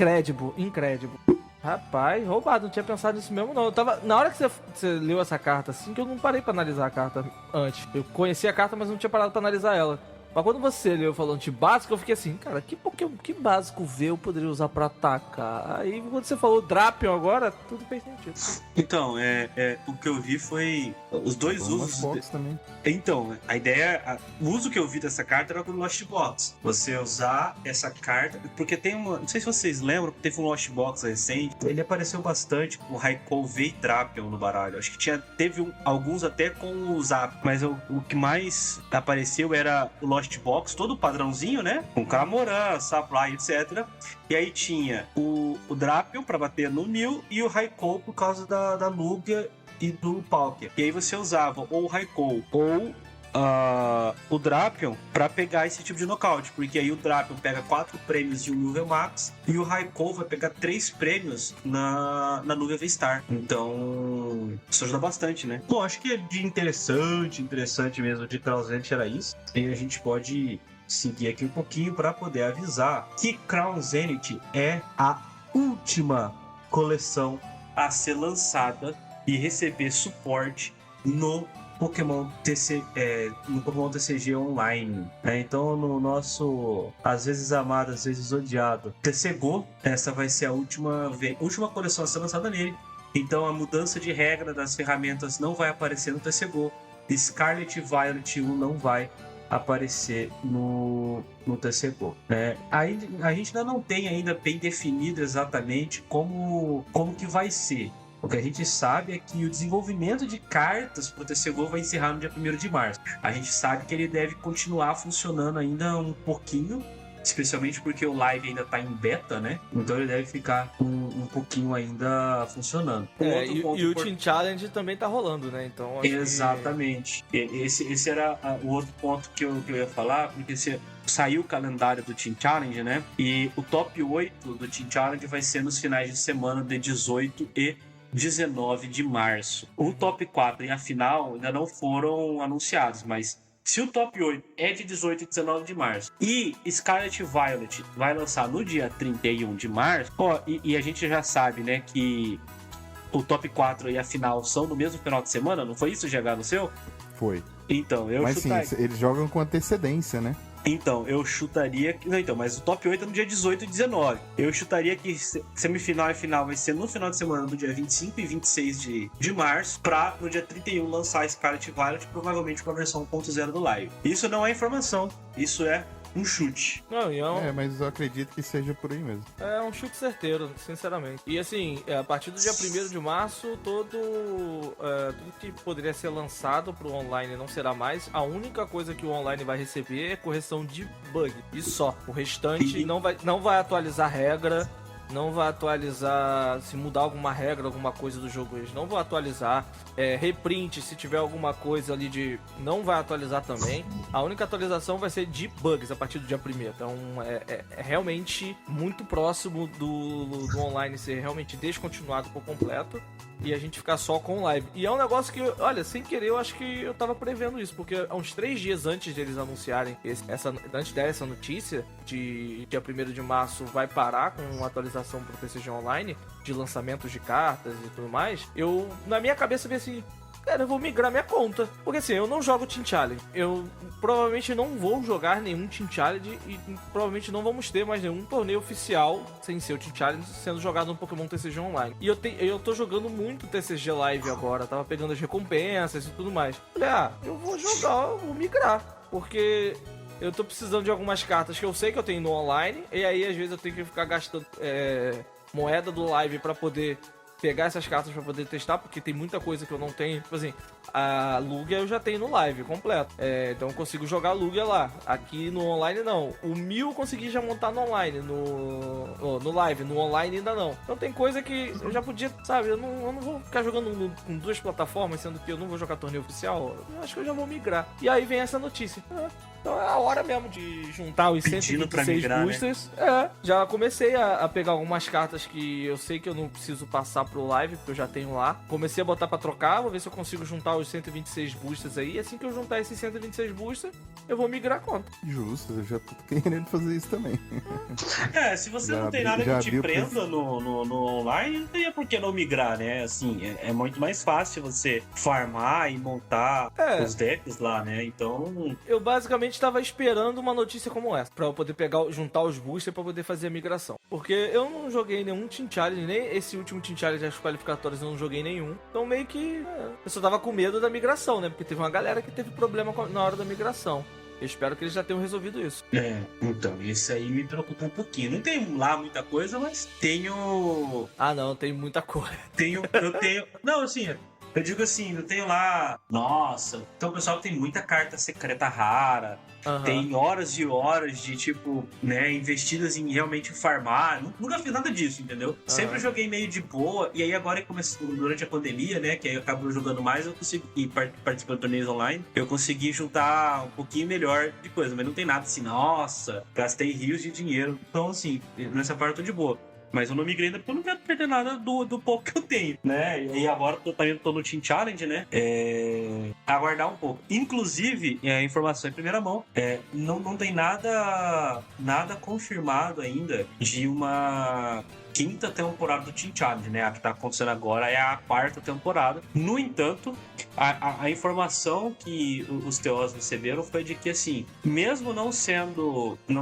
Incrédible. Rapaz, roubado, não tinha pensado nisso mesmo não. Eu tava. Na hora que você leu essa carta assim, que eu não parei pra analisar a carta antes. Eu conhecia a carta, mas não tinha parado pra analisar ela. Mas quando você leu falando de básico, eu fiquei assim, cara, que básico V eu poderia usar pra atacar? Aí quando você falou Drapion agora, tudo fez sentido.
Então, o que eu vi foi os dois
Algumas
usos.
fotos também.
Então, a ideia, o uso que eu vi dessa carta era com o Lost Box. Você usar essa carta, porque tem uma, não sei se vocês lembram, teve um Lost Box recente, ele apareceu bastante com o Raikou V e Drapion no baralho. Acho que teve alguns até com o Zap, mas o que mais apareceu era o Lost Box, todo padrãozinho, né? Com Cramoran, Supply, etc. E aí tinha o Drapion pra bater no 1000 e o Raikou por causa da Lugia e do Palkia. E aí você usava ou o Raikou ou o Drapion pra pegar esse tipo de nocaute, porque aí o Drapion pega 4 prêmios de um Nuvem Max e o Raikou vai pegar 3 prêmios na Nuvem V-Star. Então isso ajuda bastante, né? Bom, acho que é de interessante mesmo de Crown Zenith era isso. E a gente pode seguir aqui um pouquinho para poder avisar que Crown Zenith é a última coleção a ser lançada e receber suporte no Pokémon TCG Online, né? Então no nosso, às vezes amado, às vezes odiado TCGO, essa vai ser a última coleção a ser lançada nele. Então a mudança de regra das ferramentas não vai aparecer no TCGO. Scarlet e Violet 1 não vai aparecer no TCGO, né? Aí a gente ainda não tem ainda bem definido exatamente como que vai ser. O que a gente sabe é que o desenvolvimento de cartas para o TCGO vai encerrar no dia 1º de março. A gente sabe que ele deve continuar funcionando ainda um pouquinho, especialmente porque o live ainda está em beta, né? Então ele deve ficar um pouquinho ainda funcionando.
E o Team Challenge também tá rolando, né? Então
exatamente. Esse era o outro ponto que eu ia falar, porque saiu o calendário do Team Challenge, né? E o top 8 do Team Challenge vai ser nos finais de semana de 18 e 19 de março. O top 4 e a final ainda não foram anunciados, mas se o top 8 é de 18 e 19 de março e Scarlet Violet vai lançar no dia 31 de março, e a gente já sabe, né, que o top 4 e a final são no mesmo final de semana, não foi isso, GH, no seu?
Foi.
Então,
mas sim, eles jogam com antecedência, né?
Então, eu chutaria que... Não, então, mas o top 8 é no dia 18 e 19. Eu chutaria que semifinal e final vai ser no final de semana do dia 25 e 26 de março, pra no dia 31 lançar Scarlet Violet, provavelmente com a versão 1.0 do live. Isso não é informação, isso é um chute.
Não,
mas eu acredito que seja por aí mesmo.
É um chute certeiro, sinceramente. E assim, a partir do dia 1º de março, tudo que poderia ser lançado pro online não será mais. A única coisa que o online vai receber é correção de bug. E só. O restante não vai atualizar regra. Não vai atualizar, se mudar alguma regra, alguma coisa do jogo, eles não vão atualizar. Reprint, se tiver alguma coisa ali não vai atualizar também. A única atualização vai ser de bugs a partir do dia 1º. Então é realmente muito próximo do online ser realmente descontinuado por completo e a gente ficar só com live. E é um negócio que, olha, sem querer, eu acho que eu tava prevendo isso, porque há uns 3 dias antes de eles anunciarem antes dessa notícia de dia 1º de março vai parar com uma atualização pro TCG Online de lançamentos de cartas e tudo mais, eu, na minha cabeça, vi assim, cara, eu vou migrar minha conta. Porque assim, eu não jogo Team Challenge. Eu provavelmente não vou jogar nenhum Team Challenge e provavelmente não vamos ter mais nenhum torneio oficial sem ser o Team Challenge sendo jogado no Pokémon TCG Online. E eu tô jogando muito TCG Live agora, tava pegando as recompensas e tudo mais. Falei, eu vou jogar, eu vou migrar. Porque eu tô precisando de algumas cartas que eu sei que eu tenho no online, e aí às vezes eu tenho que ficar gastando moeda do live pra poder pegar essas cartas pra poder testar, porque tem muita coisa que eu não tenho. Tipo assim, a Lugia eu já tenho no live completo. Então eu consigo jogar Lugia lá. Aqui no online não. O Mil eu consegui já montar no online, no live. No online ainda não. Então tem coisa que eu já podia, sabe? Eu não vou ficar jogando com duas plataformas, sendo que eu não vou jogar torneio oficial. Eu acho que eu já vou migrar. E aí vem essa notícia. Então é a hora mesmo de juntar os 126 boosters. Né? Já comecei a pegar algumas cartas que eu sei que eu não preciso passar pro live, porque eu já tenho lá. Comecei a botar pra trocar, vou ver se eu consigo juntar os 126 boosters aí. Assim que eu juntar esses 126 boosters, eu vou migrar a conta.
Justo, eu já tô querendo fazer isso também.
Se você não tem nada que te prenda no online, não teria por que não migrar, né? Assim, é muito mais fácil você farmar e montar os decks lá, né? Então...
Eu basicamente estava esperando uma notícia como essa, pra eu poder juntar os boosters pra poder fazer a migração. Porque eu não joguei nenhum Team Challenge, nem esse último Team Challenge, as qualificatórias, eu não joguei nenhum. Então meio que eu só tava com medo da migração, né? Porque teve uma galera que teve problema na hora da migração. Eu espero que eles já tenham resolvido isso.
Então, isso aí me preocupa um pouquinho. Não tem lá muita coisa, mas tenho...
Não, tem muita coisa.
Eu tenho... Não, assim... Eu digo assim, eu tenho lá... Nossa, então o pessoal tem muita carta secreta rara. Tem horas e horas de, tipo, né, investidas em realmente farmar. Nunca fiz nada disso, entendeu? Sempre joguei meio de boa. E aí agora, durante a pandemia, né, que aí eu acabo jogando mais, eu consegui participando de torneios online. Eu consegui juntar um pouquinho melhor de coisa. Mas não tem nada assim, nossa, gastei rios de dinheiro. Então, assim, nessa parte eu tô de boa. Mas eu não migrei ainda porque eu não quero perder nada do pouco que eu tenho, né? E agora eu tô no Team Challenge, né? Aguardar um pouco. Inclusive, a informação em primeira mão, não tem nada confirmado ainda de uma quinta temporada do Team Challenge, né? A que tá acontecendo agora é a quarta temporada. No entanto, a informação que os TOs receberam foi de que, assim, mesmo não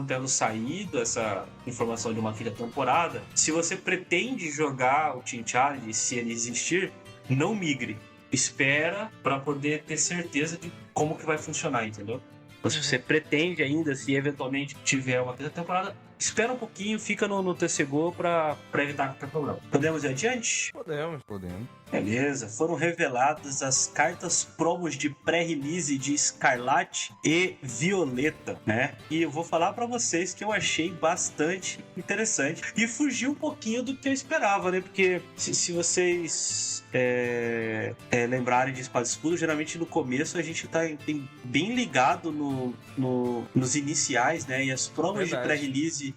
tendo saído essa informação de uma quinta temporada, se você pretende jogar o Team Challenge, se ele existir, não migre. Espera para poder ter certeza de como que vai funcionar, entendeu? Então, se você pretende ainda, se eventualmente tiver uma quinta temporada, espera um pouquinho, fica no TCGO pra evitar qualquer problema. Podemos ir adiante?
Podemos.
Beleza, foram reveladas as cartas promos de pré-release de Escarlate e Violeta, né? E eu vou falar pra vocês que eu achei bastante interessante e fugiu um pouquinho do que eu esperava, né? Porque se vocês lembrarem de Espada e Escudo, geralmente no começo a gente tá bem ligado nos iniciais, né? E as promos de pré-release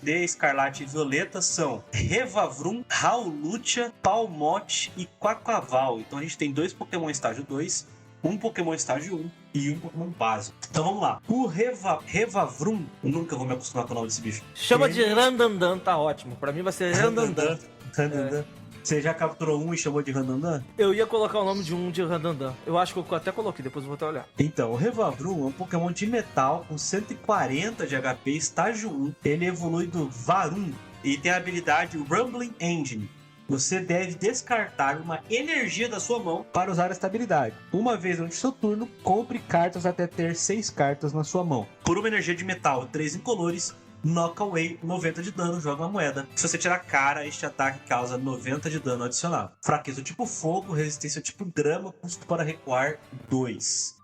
de Escarlate e Violeta são Revavrum, Hawlucha, Palmote e Quaquaval. Então a gente tem 2 Pokémon estágio 2, um Pokémon estágio 1 e um Pokémon básico. Então vamos lá. O Revavrum, eu nunca vou me acostumar com o nome desse bicho.
Chama de Randandan, tá ótimo. Pra mim vai ser Randandan.
Você já capturou um e chamou de Randandan?
Eu ia colocar o nome de um de Randandan. Eu acho que eu até coloquei, depois eu vou até olhar.
Então, o Revavrum é um Pokémon de metal com 140 de HP, estágio 1. Ele evolui do Varum e tem a habilidade Rumbling Engine. Você deve descartar uma energia da sua mão para usar esta habilidade. Uma vez durante seu turno, compre cartas até ter 6 cartas na sua mão. Por uma energia de metal 3 incolores, knock away 90 de dano, joga uma moeda. Se você tirar cara, este ataque causa 90 de dano adicional. Fraqueza tipo fogo, resistência tipo grama, custo para recuar 2.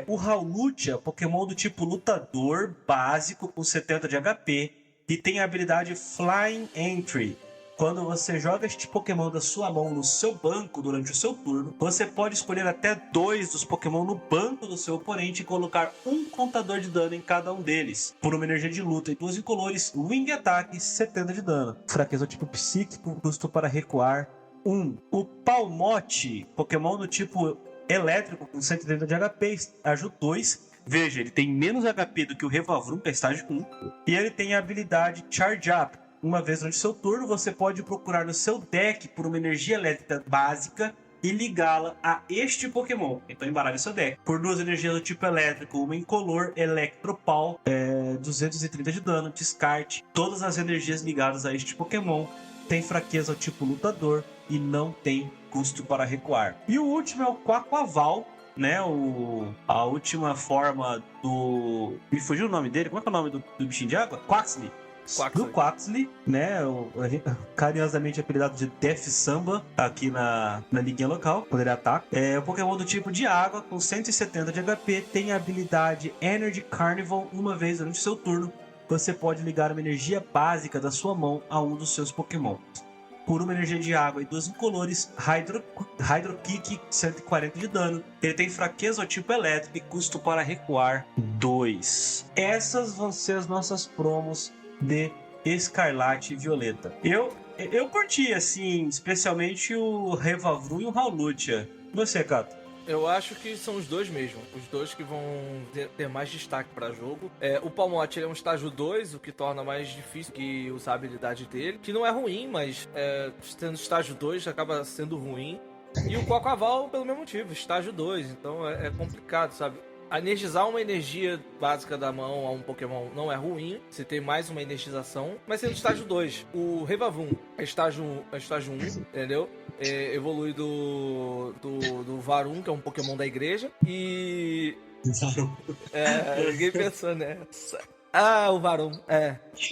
O Hawlucha, Pokémon do tipo lutador, básico, com 70 de HP, e tem a habilidade Flying Entry. Quando você joga este Pokémon da sua mão no seu banco durante o seu turno, você pode escolher até 2 dos Pokémon no banco do seu oponente e colocar um contador de dano em cada um deles. Por uma energia de luta e 2 incolores, Wing Attack 70 de dano. Fraqueza tipo psíquico, custo para recuar 1. O Palmote, Pokémon do tipo elétrico com 130 de HP, estágio 2. Veja, ele tem menos HP do que o Revavrum, que é estágio 1. E ele tem a habilidade Charge Up. Uma vez durante seu turno, você pode procurar no seu deck por uma energia elétrica básica e ligá-la a este Pokémon. Então embaralha seu deck. Por 2 energias do tipo elétrico, uma incolor, Electropau, 230 de dano, descarte todas as energias ligadas a este Pokémon. Tem fraqueza ao tipo lutador e não tem custo para recuar. E o último é o Quaquaval, né? A última forma do... Me fugiu o nome dele? Como é que é o nome do bichinho de água? Quaxly. Do Quaxly, né? Carinhosamente apelidado de Death Samba aqui na liguinha local, quando ele ataca. É um Pokémon do tipo de água, com 170 de HP, tem a habilidade Energy Carnival. Uma vez durante seu turno, você pode ligar uma energia básica da sua mão a um dos seus Pokémon. Por uma energia de água e 2 incolores, Hydro Kick, 140 de dano. Ele tem fraqueza ao tipo elétrico e custo para recuar 2. Essas vão ser as nossas promos de Escarlate e Violeta. Eu curti, assim, especialmente o Revavrum e o Hawlucha. Você, Cato?
Eu acho que são os dois mesmo. Os dois que vão ter mais destaque para jogo. O Palmote é um estágio 2, o que torna mais difícil que usar a habilidade dele. Que não é ruim, mas sendo estágio 2 acaba sendo ruim. E o Quaquaval pelo mesmo motivo, estágio 2. Então é complicado, sabe? Energizar uma energia básica da mão a um Pokémon não é ruim. Você tem mais uma energização. Mas sendo estágio 2, o Revavum é estágio 1, entendeu? Evolui do Varum, que é um Pokémon da igreja. E... ninguém pensou nessa. Ah, o Varum.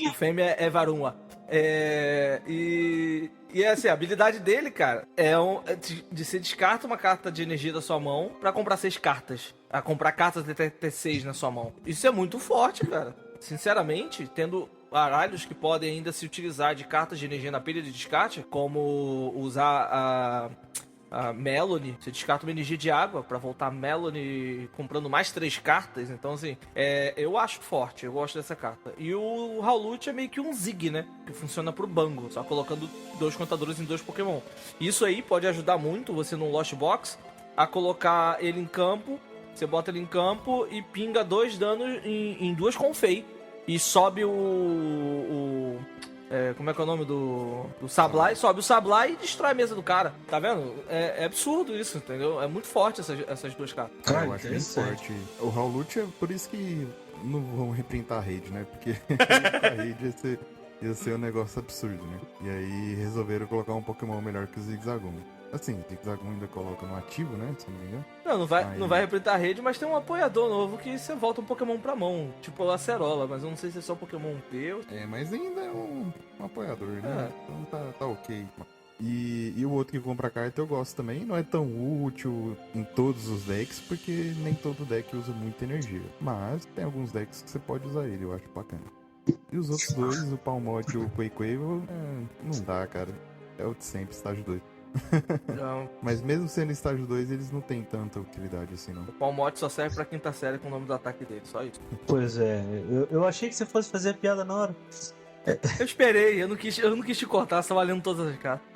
O fêmea é Varuma. E assim, a habilidade dele, cara, de você descarta uma carta de energia da sua mão pra comprar 6 cartas. A comprar cartas de ter 6 na sua mão. Isso é muito forte, cara. Sinceramente, tendo baralhos que podem ainda se utilizar de cartas de energia na pilha de descarte, como usar a Melony, você descarta uma energia de água pra voltar Melony comprando mais 3 cartas. Então, assim, eu acho forte, eu gosto dessa carta. E o Hawlucha é meio que um Zig, né? Que funciona pro bango, só colocando 2 contadores em 2 Pokémon. Isso aí pode ajudar muito você no Lost Box a colocar ele em campo. Você bota ele em campo e pinga 2 danos em 2 Confei. E sobe como é que é o nome do Sablai? Sobe o Sablai e destrói a mesa do cara. Tá vendo? É absurdo isso, entendeu? É muito forte essas 2 cartas.
Eu acho bem forte. O Hawlucha, por isso que não vão reprintar a raid, né? Porque a raid ia ser um negócio absurdo, né? E aí resolveram colocar um Pokémon melhor que o Zigzagoon. Assim, o Zigzagoon ainda coloca no ativo, né? Se não me engano.
Não vai reprintar a rede, mas tem um apoiador novo que você volta um Pokémon pra mão. Tipo a Acerola, mas eu não sei se é só Pokémon P ou...
mas ainda é um apoiador, né? Então tá ok. E o outro que compra carta eu gosto também. Não é tão útil em todos os decks, porque nem todo deck usa muita energia. Mas tem alguns decks que você pode usar ele, eu acho bacana. E os outros dois, o Palmot e o Quaquaval, não dá, cara. É o de sempre, estágio 2.
Não.
Mas mesmo sendo estágio 2, eles não tem tanta utilidade assim, não.
O Palmote só serve pra quinta série com o nome do ataque dele, só isso.
Pois é, eu achei que você fosse fazer a piada na hora.
Eu esperei, eu não quis te cortar, você tava lendo todas as cartas.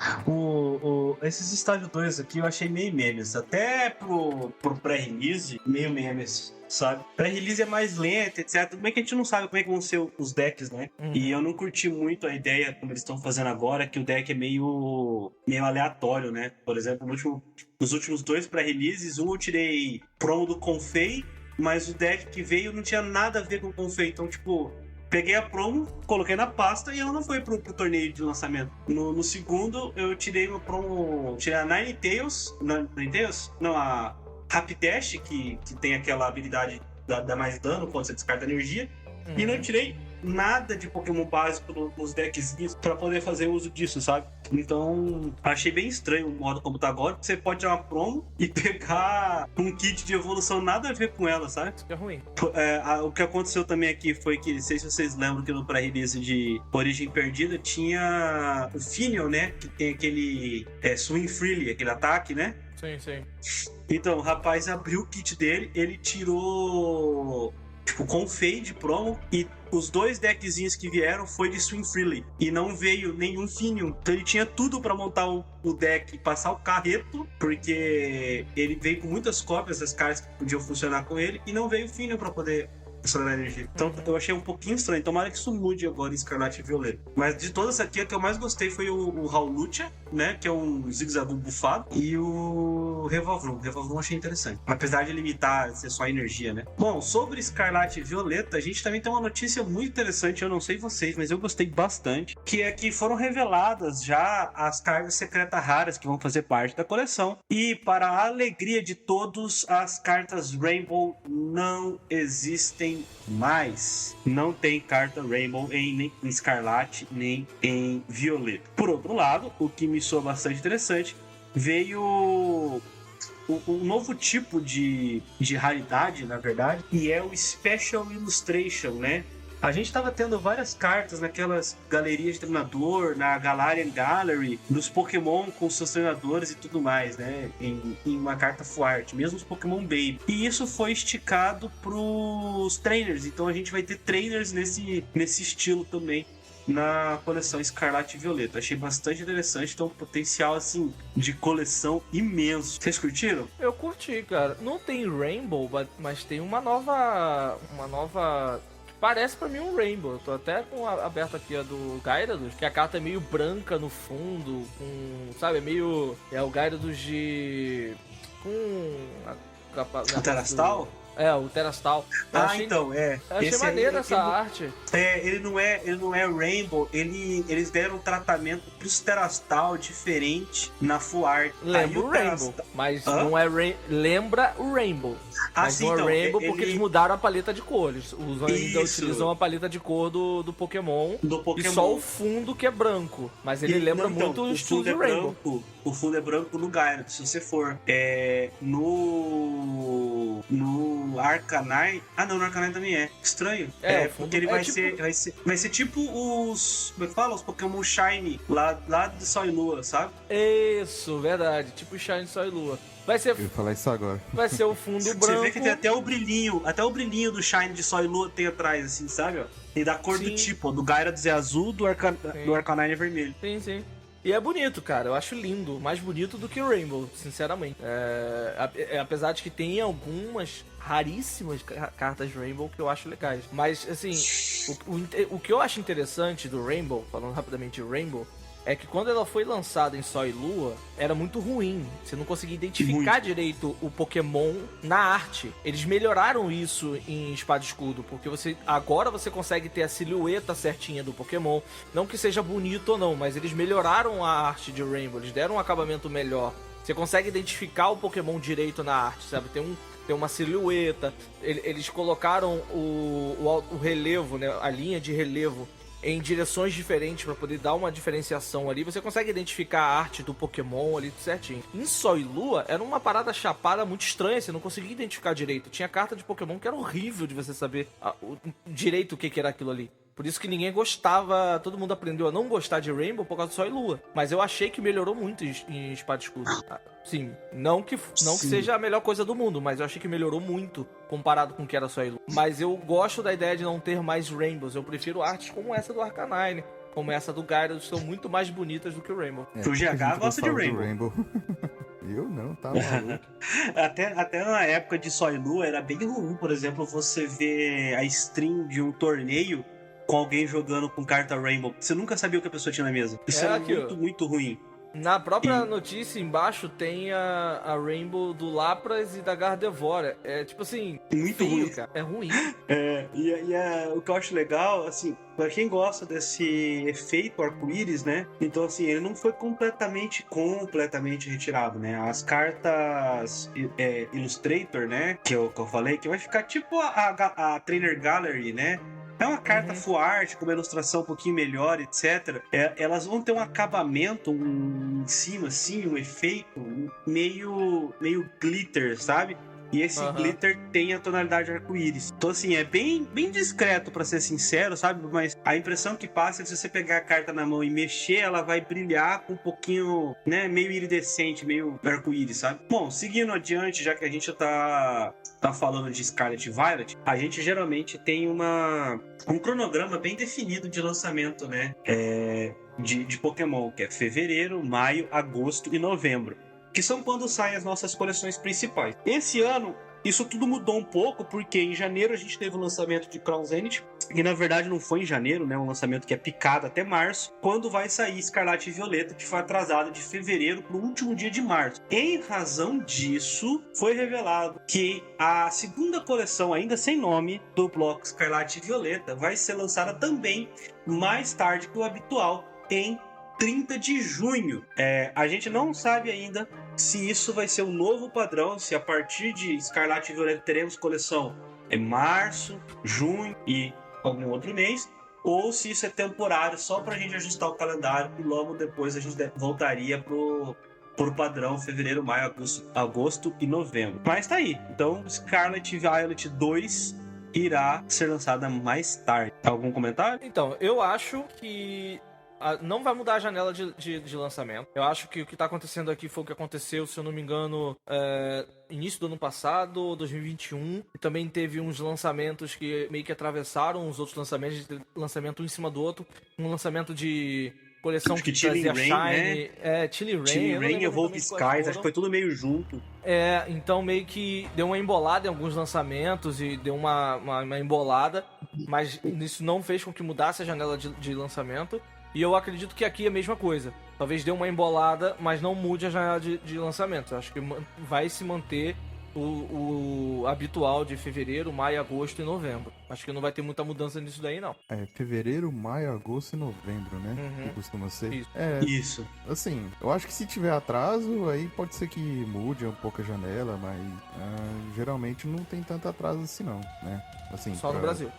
Esses estágio 2 aqui eu achei meio memes. Até pro pré-release, meio memes, sabe? Pré-release é mais lento, etc. Tudo bem que a gente não sabe como é que vão ser os decks, né? E eu não curti muito a ideia, como eles estão fazendo agora, que o deck é meio aleatório, né? Por exemplo, nos últimos 2 pré-releases, eu tirei promo do Confei, mas o deck que veio não tinha nada a ver com o Confei. Então, tipo... Peguei a promo, coloquei na pasta e ela não foi pro torneio de lançamento. No segundo, eu tirei uma promo... Tirei a Ninetales... Não, a Rapidash, que tem aquela habilidade da mais dano quando você descarta energia. E não tirei nada de Pokémon básico nos decks pra poder fazer uso disso, sabe? Então, achei bem estranho o modo como tá agora, porque você pode tirar uma promo e pegar um kit de evolução nada a ver com ela, sabe?
Isso que é ruim.
O que aconteceu também aqui foi que, não sei se vocês lembram que no pré-release de Origem Perdida tinha o Finion, né? Que tem aquele Swing Freely, aquele ataque, né?
Sim.
Então, o rapaz abriu o kit dele, ele tirou... Tipo, com fade promo, e os 2 deckzinhos que vieram foi de Swing Freely. E não veio nenhum Finion. Então ele tinha tudo pra montar o deck e passar o carreto, porque ele veio com muitas cópias das cartas que podiam funcionar com ele, e não veio o Finion pra poder acelerar a energia. Então eu achei um pouquinho estranho. Tomara que isso mude agora em Escarlate e Violeta. Mas de todas aqui, a que eu mais gostei foi o Hawlucha. né, que é um Zigzagoon bufado, e o Revavrum. O Revavrum eu achei interessante, apesar de limitar ser só energia, né? Bom, sobre Escarlate e Violeta, a gente também tem uma notícia muito interessante, eu não sei vocês, mas eu gostei bastante, que é que foram reveladas já as cartas secretas raras que vão fazer parte da coleção, e para a alegria de todos, as cartas Rainbow não existem mais. Não tem carta Rainbow nem em Escarlate, nem em Violeta. Por outro lado, o que me soa bastante interessante, veio um novo tipo de raridade, na verdade, e é o Special Illustration, né? A gente estava tendo várias cartas naquelas galerias de treinador, na Galarian Gallery, dos Pokémon com seus treinadores e tudo mais, né? Em uma carta full art, mesmo os Pokémon Baby. E isso foi esticado pros trainers, então a gente vai ter trainers nesse estilo também na coleção Escarlate e Violeta. Achei bastante interessante, então um potencial assim de coleção imenso. Vocês curtiram?
Eu curti, cara. Não tem Rainbow, mas tem uma nova parece pra mim um Rainbow. Eu tô até com aberto aqui a do Gyarados, que a carta é meio branca no fundo, com, sabe, meio o Gyarados de com
a Terastal?
O Terastal.
Então,
Eu achei maneiro essa arte.
Ele não é Rainbow, eles deram um tratamento pros Terastal diferente na full art.
Lembra o Rainbow, mas não é lembra o Rainbow. Mas
sim,
não é
então,
Rainbow porque eles mudaram a paleta de cores. Ainda utilizam a paleta de cor do Pokémon. E só o fundo que é branco. Mas ele lembra muito o estilo de Rainbow.
O fundo é branco no Gyarados. Se você for no Arcanine... Não, no Arcanine também é. Estranho. Porque ele vai ser tipo os... Como é que fala? Os Pokémon Shiny lá de Sol e Lua, sabe?
Isso, verdade. Tipo Shiny, Sol e Lua. Vai ser...
Eu ia falar isso agora.
Vai ser o fundo branco.
Você vê que tem até o brilhinho do Shine de Sol e Lua tem atrás, assim, sabe? Ó? Tem da cor do tipo, ó. Do Gyarados é azul, do Arcanine é vermelho.
Sim. E é bonito, cara. Eu acho lindo. Mais bonito do que o Rainbow, sinceramente. Apesar de que tem algumas raríssimas cartas Rainbow que eu acho legais. Mas, assim, o que eu acho interessante do Rainbow, falando rapidamente de Rainbow, é que quando ela foi lançada em Sol e Lua, era muito ruim. Você não conseguia identificar direito o Pokémon na arte. Eles melhoraram isso em Espada e Escudo, porque agora você consegue ter a silhueta certinha do Pokémon. Não que seja bonito ou não, mas eles melhoraram a arte de Rainbow, eles deram um acabamento melhor. Você consegue identificar o Pokémon direito na arte, sabe? Tem uma silhueta. Eles colocaram o relevo, né? A linha de relevo em direções diferentes para poder dar uma diferenciação ali. Você consegue identificar a arte do Pokémon ali certinho. Em Sol e Lua era uma parada chapada muito estranha, você não conseguia identificar direito. Tinha carta de Pokémon que era horrível de você saber direito o que era aquilo ali. Por isso que ninguém gostava, todo mundo aprendeu a não gostar de Rainbow por causa do Sol e Lua. Mas eu achei que melhorou muito em Espada e Escudo. Sim, não que seja a melhor coisa do mundo, mas eu achei que melhorou muito comparado com o que era Sol e Lua. Mas eu gosto da ideia de não ter mais Rainbows. Eu prefiro artes como essa do Arcanine, como essa do Gyarados, são muito mais bonitas do que o Rainbow.
O GH gosta de Rainbow.
Eu não, tá maluco.
até na época de Sol e Lua era bem ruim, por exemplo, você ver a stream de um torneio com alguém jogando com carta Rainbow. Você nunca sabia o que a pessoa tinha na mesa. Isso era muito, muito ruim.
Na própria notícia embaixo tem a Rainbow do Lapras e da Gardevoir. É tipo assim,
muito
feio,
ruim,
cara. É ruim.
O que eu acho legal, assim, pra quem gosta desse efeito arco-íris, né? Então, assim, ele não foi completamente retirado, né? As cartas Illustrator, né? Que eu falei, que vai ficar tipo a Trainer Gallery, né? É uma carta full art, com uma ilustração um pouquinho melhor, etc. Elas vão ter um acabamento em cima, assim, um efeito meio glitter, sabe? E esse glitter tem a tonalidade arco-íris. Então, assim, é bem discreto, pra ser sincero, sabe? Mas a impressão que passa é que se você pegar a carta na mão e mexer, ela vai brilhar com um pouquinho, né? Meio iridescente, meio arco-íris, sabe? Bom, seguindo adiante, já que a gente tá falando de Scarlet e Violet, a gente geralmente tem um cronograma bem definido de lançamento, né? De Pokémon, que é fevereiro, maio, agosto e novembro, que são quando saem as nossas coleções principais. Esse ano Isso tudo mudou um pouco porque em janeiro a gente teve o lançamento de Crown Zenith, e na verdade não foi em janeiro, né? Um lançamento que é picado até março, quando vai sair Escarlate e Violeta, que foi atrasado de fevereiro para o último dia de março. Em razão disso, foi revelado que a segunda coleção, ainda sem nome, do bloco Escarlate e Violeta vai ser lançada também mais tarde que o habitual, em 30 de junho. A gente não sabe ainda se isso vai ser um novo padrão, se a partir de Escarlate e Violeta teremos coleção em março, junho e algum outro mês, ou se isso é temporário só pra gente ajustar o calendário e logo depois a gente voltaria pro padrão fevereiro, maio, agosto e novembro. Mas tá aí. Então Scarlet Violet 2 irá ser lançada mais tarde. Algum comentário?
Então, eu acho que não vai mudar a janela de lançamento. Eu acho que o que tá acontecendo aqui foi o que aconteceu, se eu não me engano, início do ano passado, 2021. E também teve uns lançamentos que meio que atravessaram os outros lançamentos, lançamento um em cima do outro. Um lançamento de coleção
acho que
trazia
Chilling
Shine,
Reign,
Chilling Reign,
Chilling Reign, Evolve Skies, acho que foi tudo meio junto.
Então meio que deu uma embolada em alguns lançamentos e deu uma embolada, mas isso não fez com que mudasse a janela de lançamento. E eu acredito que aqui é a mesma coisa. Talvez dê uma embolada, mas não mude a janela de lançamento. Eu acho que vai se manter o habitual de fevereiro, maio, agosto e novembro. Acho que não vai ter muita mudança nisso daí, não.
Fevereiro, maio, agosto e novembro, né?
Uhum.
Que costuma ser.
Isso.
Isso.
Assim, eu acho que se tiver atraso, aí pode ser que mude um pouco a janela, mas geralmente não tem tanto atraso assim não, né? Assim,
Só no Brasil.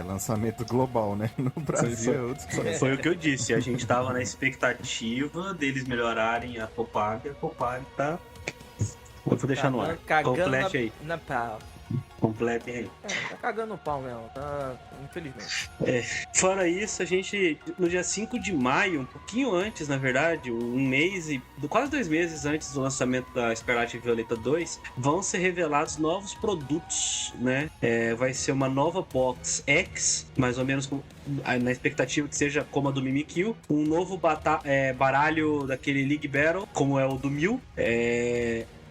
Lançamento global, né? No Brasil é outro.
Foi o que eu disse. A gente tava na expectativa deles melhorarem a Copag. A Copag tá... Vou deixar no ar. Complete aí.
Na pau.
Completem aí.
Tá cagando no pau mesmo, tá? Infelizmente.
Fora isso, a gente, no dia 5 de maio, um pouquinho antes, na verdade, um mês e quase 2 meses antes do lançamento da Escarlate e Violeta 2, vão ser revelados novos produtos, né? Vai ser uma nova Box X, mais ou menos na expectativa que seja como a do Mimikyu, um novo baralho daquele League Battle, como é o do Mil,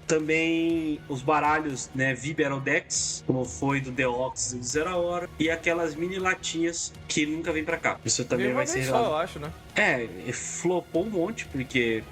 também os baralhos, né, V-Battle Decks, como foi do Deoxys e do Zero Hora, e aquelas mini latinhas que nunca vem pra cá. Isso também vai ser
só, eu acho, né?
Flopou um monte, porque,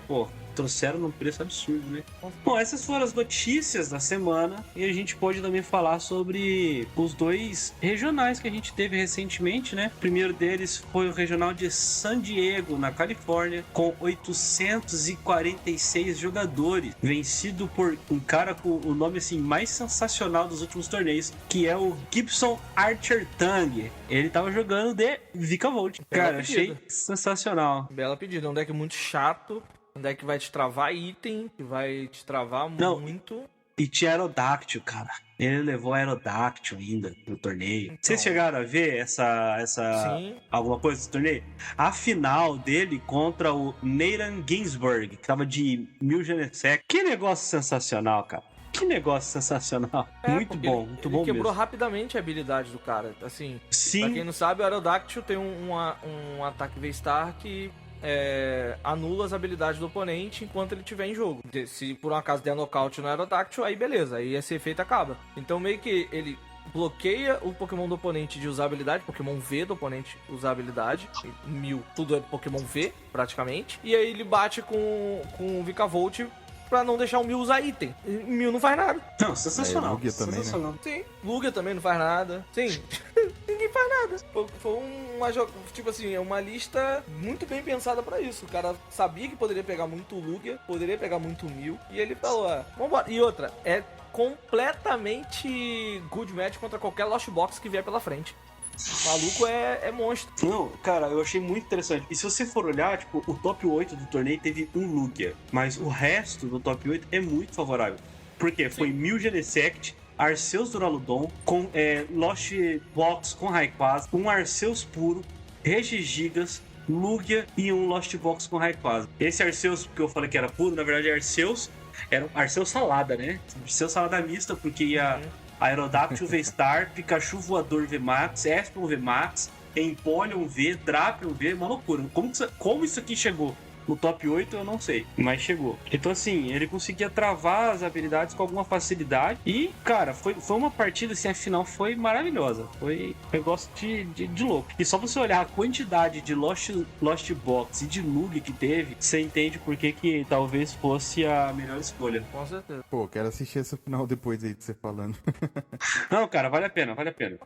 trouxeram num preço absurdo, né? Bom, essas foram as notícias da semana, e a gente pode também falar sobre os 2 regionais que a gente teve recentemente, né? O primeiro deles foi o regional de San Diego, na Califórnia, com 846 jogadores, vencido por um cara com o nome assim mais sensacional dos últimos torneios, que é o Gibson Archer Tang. Ele tava jogando de Vikavolt. Cara, achei sensacional.
Bela pedida, um deck muito chato. Um deck que vai te travar item, que vai te travar muito.
E tinha Aerodactyl, cara. Ele levou Aerodactyl ainda no torneio. Então, vocês chegaram a ver essa alguma coisa desse torneio? A final dele contra o Nathan Ginsburg, que tava de 1000 Genesec. Que negócio sensacional, cara. Que negócio sensacional. Muito bom
ele quebrou
mesmo.
rapidamente a habilidade do cara. Assim,
sim.
Pra quem não sabe, o Aerodactyl tem um ataque V-Star que anula as habilidades do oponente enquanto ele estiver em jogo. Se por um acaso der nocaute no Aerodactyl, aí beleza, aí esse efeito acaba. Então meio que ele bloqueia o Pokémon do oponente de usar habilidade, Pokémon V do oponente usar habilidade, Mil, tudo é Pokémon V, praticamente, e aí ele bate com o Vikavolt pra não deixar o Mil usar item. Mil não faz nada.
Não, sensacional.
Lugia também,
sensacional.
né?
Sim, Lugia também não faz nada. Sim, ninguém faz nada. Foi tipo assim, é uma lista muito bem pensada pra isso. O cara sabia que poderia pegar muito Lugia, poderia pegar muito Mil, e ele falou, vambora. E outra, é completamente good match contra qualquer Lost Box que vier pela frente. O maluco é monstro.
Não, cara, eu achei muito interessante. E se você for olhar, tipo, o top 8 do torneio teve um Lugia, mas o resto do top 8 é muito favorável. Porque foi 1000 Genesect, Arceus Duraludon, com Lost Box com Rayquaza, um Arceus puro, Regigigas, Lugia e um Lost Box com Rayquaza. Esse Arceus que eu falei que era puro, na verdade é Arceus, era um Arceus salada, né? Arceus salada mista, porque ia Aerodactyl V-Star, Pikachu Voador V-Max, Espon V-Max, Empoleon V, Drapion V, uma loucura. Como isso aqui chegou No top 8 eu não sei, mas chegou. Então assim, ele conseguia travar as habilidades com alguma facilidade. E, cara, foi uma partida, assim, a final foi maravilhosa. Foi um negócio de louco. E só você olhar a quantidade de Lost Box e de Lug que teve, você entende por que talvez fosse a melhor escolha.
Com certeza.
Pô, quero assistir essa final depois aí de você falando.
Não, cara, vale a pena.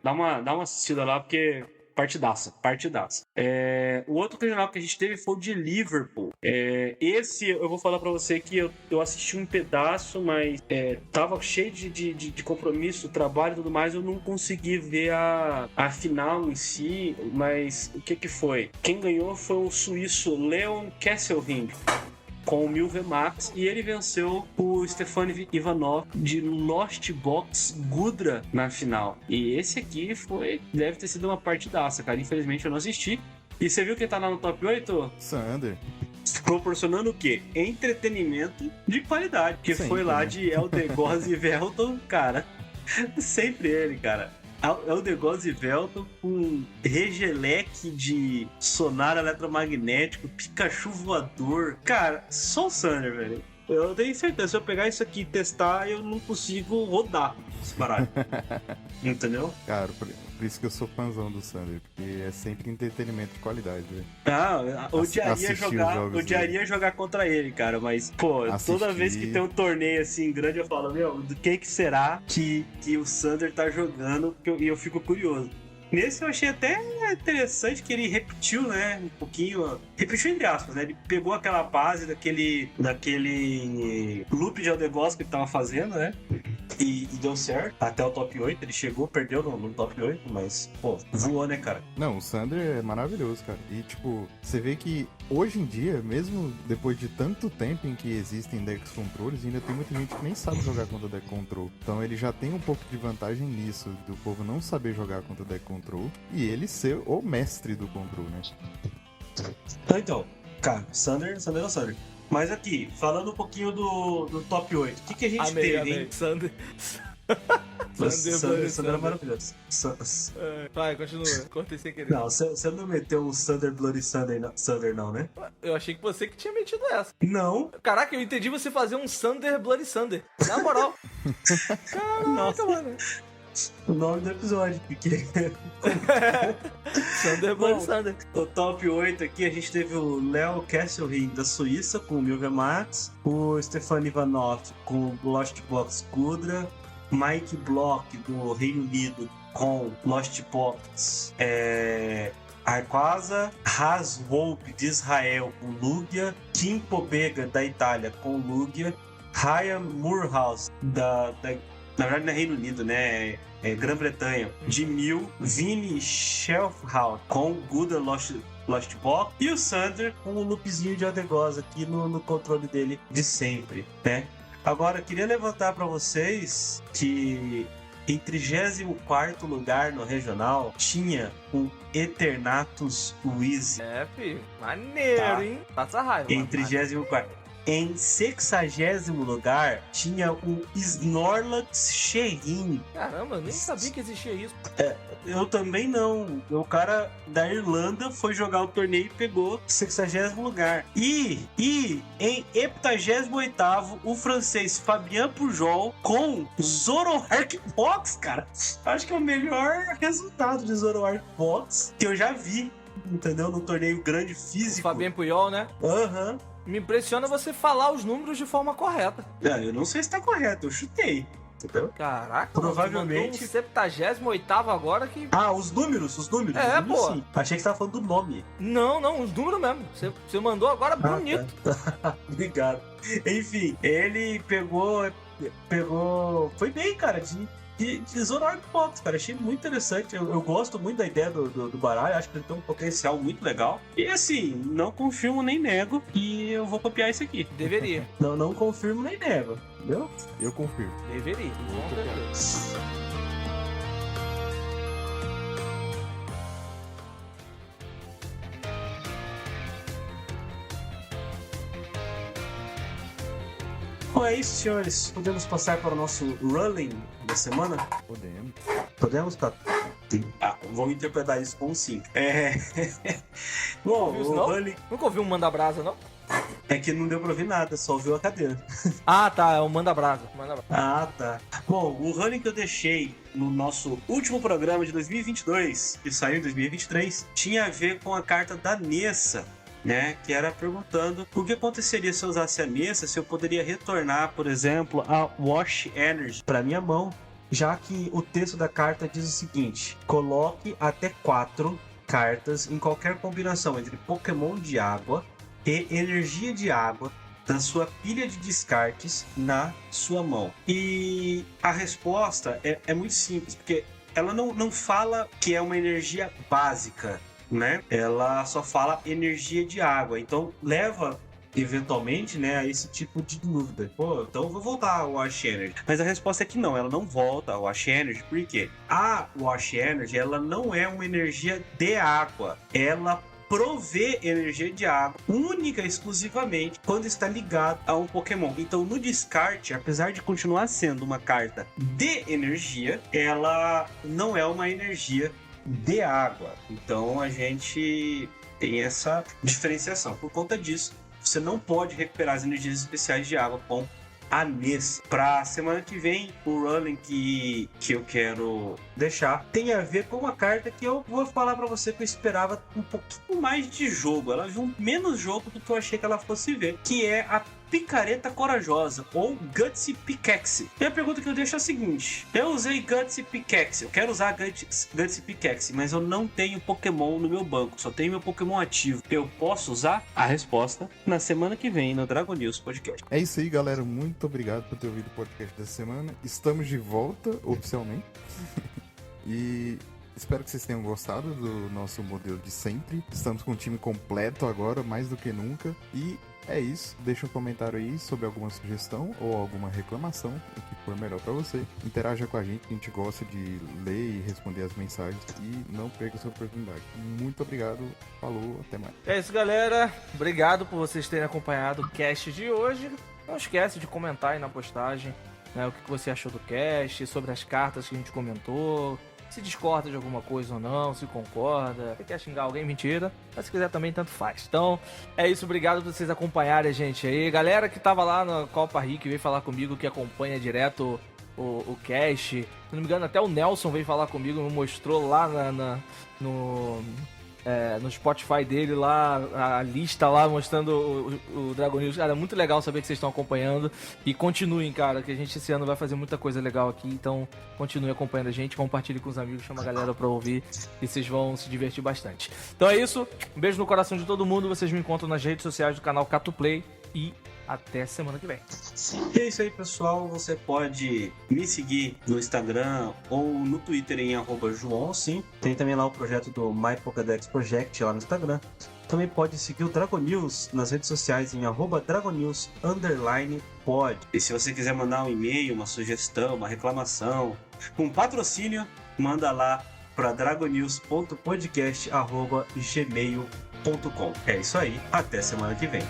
Dá uma assistida lá, porque partidaça. O outro regional que a gente teve foi o de Liverpool. Esse eu vou falar pra você que eu assisti um pedaço, mas tava cheio de compromisso, trabalho e tudo mais, eu não consegui ver a final em si, mas o que foi? Quem ganhou foi o suíço Leon Kesselring, com o Milve Max, e ele venceu o Stefan Ivanov de Lost Box Gudra na final. E esse aqui deve ter sido uma partidaça, cara. Infelizmente eu não assisti. E você viu quem tá lá no top 8?
Sander.
Proporcionando o quê? Entretenimento de qualidade. Que
Sempre,
foi lá
né?
de Eldegoz e Velton, cara. Sempre ele, cara. Eldegoz e Velton com regeleque de sonar eletromagnético, Pikachu voador. Cara, só o Sander, velho. Eu tenho certeza, se eu pegar isso aqui e testar, eu não consigo rodar esse baralho. Entendeu?
Cara, por isso que eu sou fãzão do Sander, porque é sempre entretenimento de qualidade, velho.
Odiaria jogar contra ele, cara, mas, pô, toda vez que tem um torneio assim grande, eu falo, meu, do que será que o Sander tá jogando? E eu fico curioso. Nesse eu achei até interessante que ele repetiu, né, um pouquinho, repetiu entre aspas, né, ele pegou aquela base daquele loop de Eldegoss que ele tava fazendo, né, e deu certo, até o top 8, ele chegou, perdeu no top 8, mas, pô, voou, né, cara?
Não, o Sander é maravilhoso, cara, e tipo, você vê que hoje em dia, mesmo depois de tanto tempo em que existem decks controles, ainda tem muita gente que nem sabe jogar contra deck control, então ele já tem um pouco de vantagem nisso, do povo não saber jogar contra deck control, e ele ser o mestre do control, né?
Então, cara, Sander é o Sander. Mas aqui, falando um pouquinho do top 8, o que a gente teve, hein?
Sander
é maravilhoso.
Vai, continua. Cortei sem querer.
Não, você não meteu um Sander Bloody Sander não, né?
Eu achei que você que tinha metido essa.
Não.
Caraca, eu entendi você fazer um Sander Bloody Sander. Na moral. Caraca,
Nossa.
mano.
O nome do episódio.
Sander Bloody Sander.
O top 8 aqui, a gente teve o Leo Kesselring da Suíça com o Milve Max, o Stefan Ivanov com o Lost Box Gudra, Mike Block do Reino Unido com Lost Box Arquasa, Has Hope de Israel com Lugia, Kim Pobega da Itália com Lugia, Ryan Moorhouse na verdade não é Reino Unido, né? É Grã-Bretanha, de 1000, Vini Shelfhout com Gudra Lost Box e o Sander com o loopzinho de Eldegoss aqui no controle dele de sempre, né? Agora, queria levantar para vocês que em 34º lugar no regional tinha o Eternatus Wheezy.
Filho. Maneiro,
Tá.
hein? Passa raiva.
Em
mano.
34º. Em 60º lugar tinha o Snorlax Sherin.
Caramba, eu nem sabia que existia isso.
Eu também não. O cara da Irlanda foi jogar o torneio e pegou 60º lugar. E em 78º, o francês Fabien Pujol com Zoroark Box, cara. Acho que é o melhor resultado de Zoroark Box que eu já vi, entendeu? No torneio grande
O
físico.
Fabien Puyol, né?
Aham.
Me impressiona você falar os números de forma correta.
Eu não sei se tá correto, eu chutei. Entendeu?
Caraca,
Provavelmente-
mano, tu mandou um 78º agora que...
Ah, os números.
É,
Os números,
pô.
sim. Achei que você tava falando do nome.
Não, os números mesmo. Você mandou agora bonito.
Obrigado. Enfim, ele pegou. Foi bem, cara, de Zoroark Box, cara. Achei muito interessante. Eu gosto muito da ideia do baralho. Acho que ele tem um potencial muito legal. E assim, não confirmo nem nego. E eu vou copiar isso aqui.
Deveria.
Não confirmo nem nego. Entendeu?
Eu confirmo.
Deveria. Com certeza.
Bom, é isso, senhores. Podemos passar para o nosso Rolling da semana?
Podemos.
Podemos, Tato? Vamos interpretar isso com 5. Bom,
Ouviu isso,
o
não?
Rolling.
Nunca ouviu um manda brasa, não?
É que não deu pra ouvir nada, só ouviu a cadeira.
Ah, tá, é o Manda Brasa. Manda Brasa.
Ah, tá. Bom, o running que eu deixei no nosso último programa de 2022, que saiu em 2023, tinha a ver com a carta da Nessa, né? Que era perguntando o que aconteceria se eu usasse a Nessa, se eu poderia retornar, por exemplo, a Wash Energy para minha mão, já que o texto da carta diz o seguinte: coloque até 4 cartas em qualquer combinação entre Pokémon de água e energia de água da sua pilha de descartes na sua mão. E a resposta é muito simples, porque ela não fala que é uma energia básica, né? Ela só fala energia de água. Então leva eventualmente, né, a esse tipo de dúvida. Pô, então eu vou voltar ao Wash Energy. Mas a resposta é que não, ela não volta ao Wash Energy, por quê? A Wash Energy, ela não é uma energia de água. Ela provê energia de água única e exclusivamente quando está ligado a um Pokémon. Então no descarte, apesar de continuar sendo uma carta de energia, ela não é uma energia de água. Então a gente tem essa diferenciação. Por conta disso, você não pode recuperar as energias especiais de água com a Nessa. Pra semana que vem, o running que eu quero deixar tem a ver com uma carta que eu vou falar pra você que eu esperava um pouquinho mais de jogo. Ela viu menos jogo do que eu achei que ela fosse ver, que é a Picareta Corajosa, ou Gutsy Pickaxe. E a pergunta que eu deixo é a seguinte: eu usei Gutsy Pickaxe, eu quero usar Gutsy Pickaxe, mas eu não tenho Pokémon no meu banco, só tenho meu Pokémon ativo. Eu posso usar? A resposta na semana que vem no Dragon News Podcast.
É isso aí, galera. Muito obrigado por ter ouvido o podcast dessa semana. Estamos de volta, oficialmente. E espero que vocês tenham gostado do nosso modelo de sempre. Estamos com um time completo agora, mais do que nunca. E é isso. Deixa um comentário aí sobre alguma sugestão ou alguma reclamação, o que for melhor pra você. Interaja com a gente gosta de ler e responder as mensagens. E não perca essa oportunidade. Muito obrigado. Falou, até mais.
É isso, galera. Obrigado por vocês terem acompanhado o cast de hoje. Não esquece de comentar aí na postagem, né, o que você achou do cast, sobre as cartas que a gente comentou, se discorda de alguma coisa ou não, se concorda, se quer xingar alguém, mentira, mas se quiser também, tanto faz. Então, é isso, obrigado por vocês acompanharem a gente aí. Galera que tava lá na Copa Rick veio falar comigo, que acompanha direto o cast, se não me engano, até o Nelson veio falar comigo, me mostrou lá no Spotify dele lá, a lista lá mostrando o Dragon News. Cara, é muito legal saber que vocês estão acompanhando. E continuem, cara, que a gente esse ano vai fazer muita coisa legal aqui. Então, continue acompanhando a gente, compartilhe com os amigos, chama a galera pra ouvir e vocês vão se divertir bastante. Então é isso, um beijo no coração de todo mundo. Vocês me encontram nas redes sociais do canal Catuplay e até semana que vem.
E é isso aí, pessoal. Você pode me seguir no Instagram ou no Twitter em @João, sim. Tem também lá o projeto do My Pokédex Project lá no Instagram. Também pode seguir o Dragon News nas redes sociais em @DragonNews_pod. E se você quiser mandar um e-mail, uma sugestão, uma reclamação, um patrocínio, manda lá para dragonews.podcast@gmail.com. É isso aí, até semana que vem.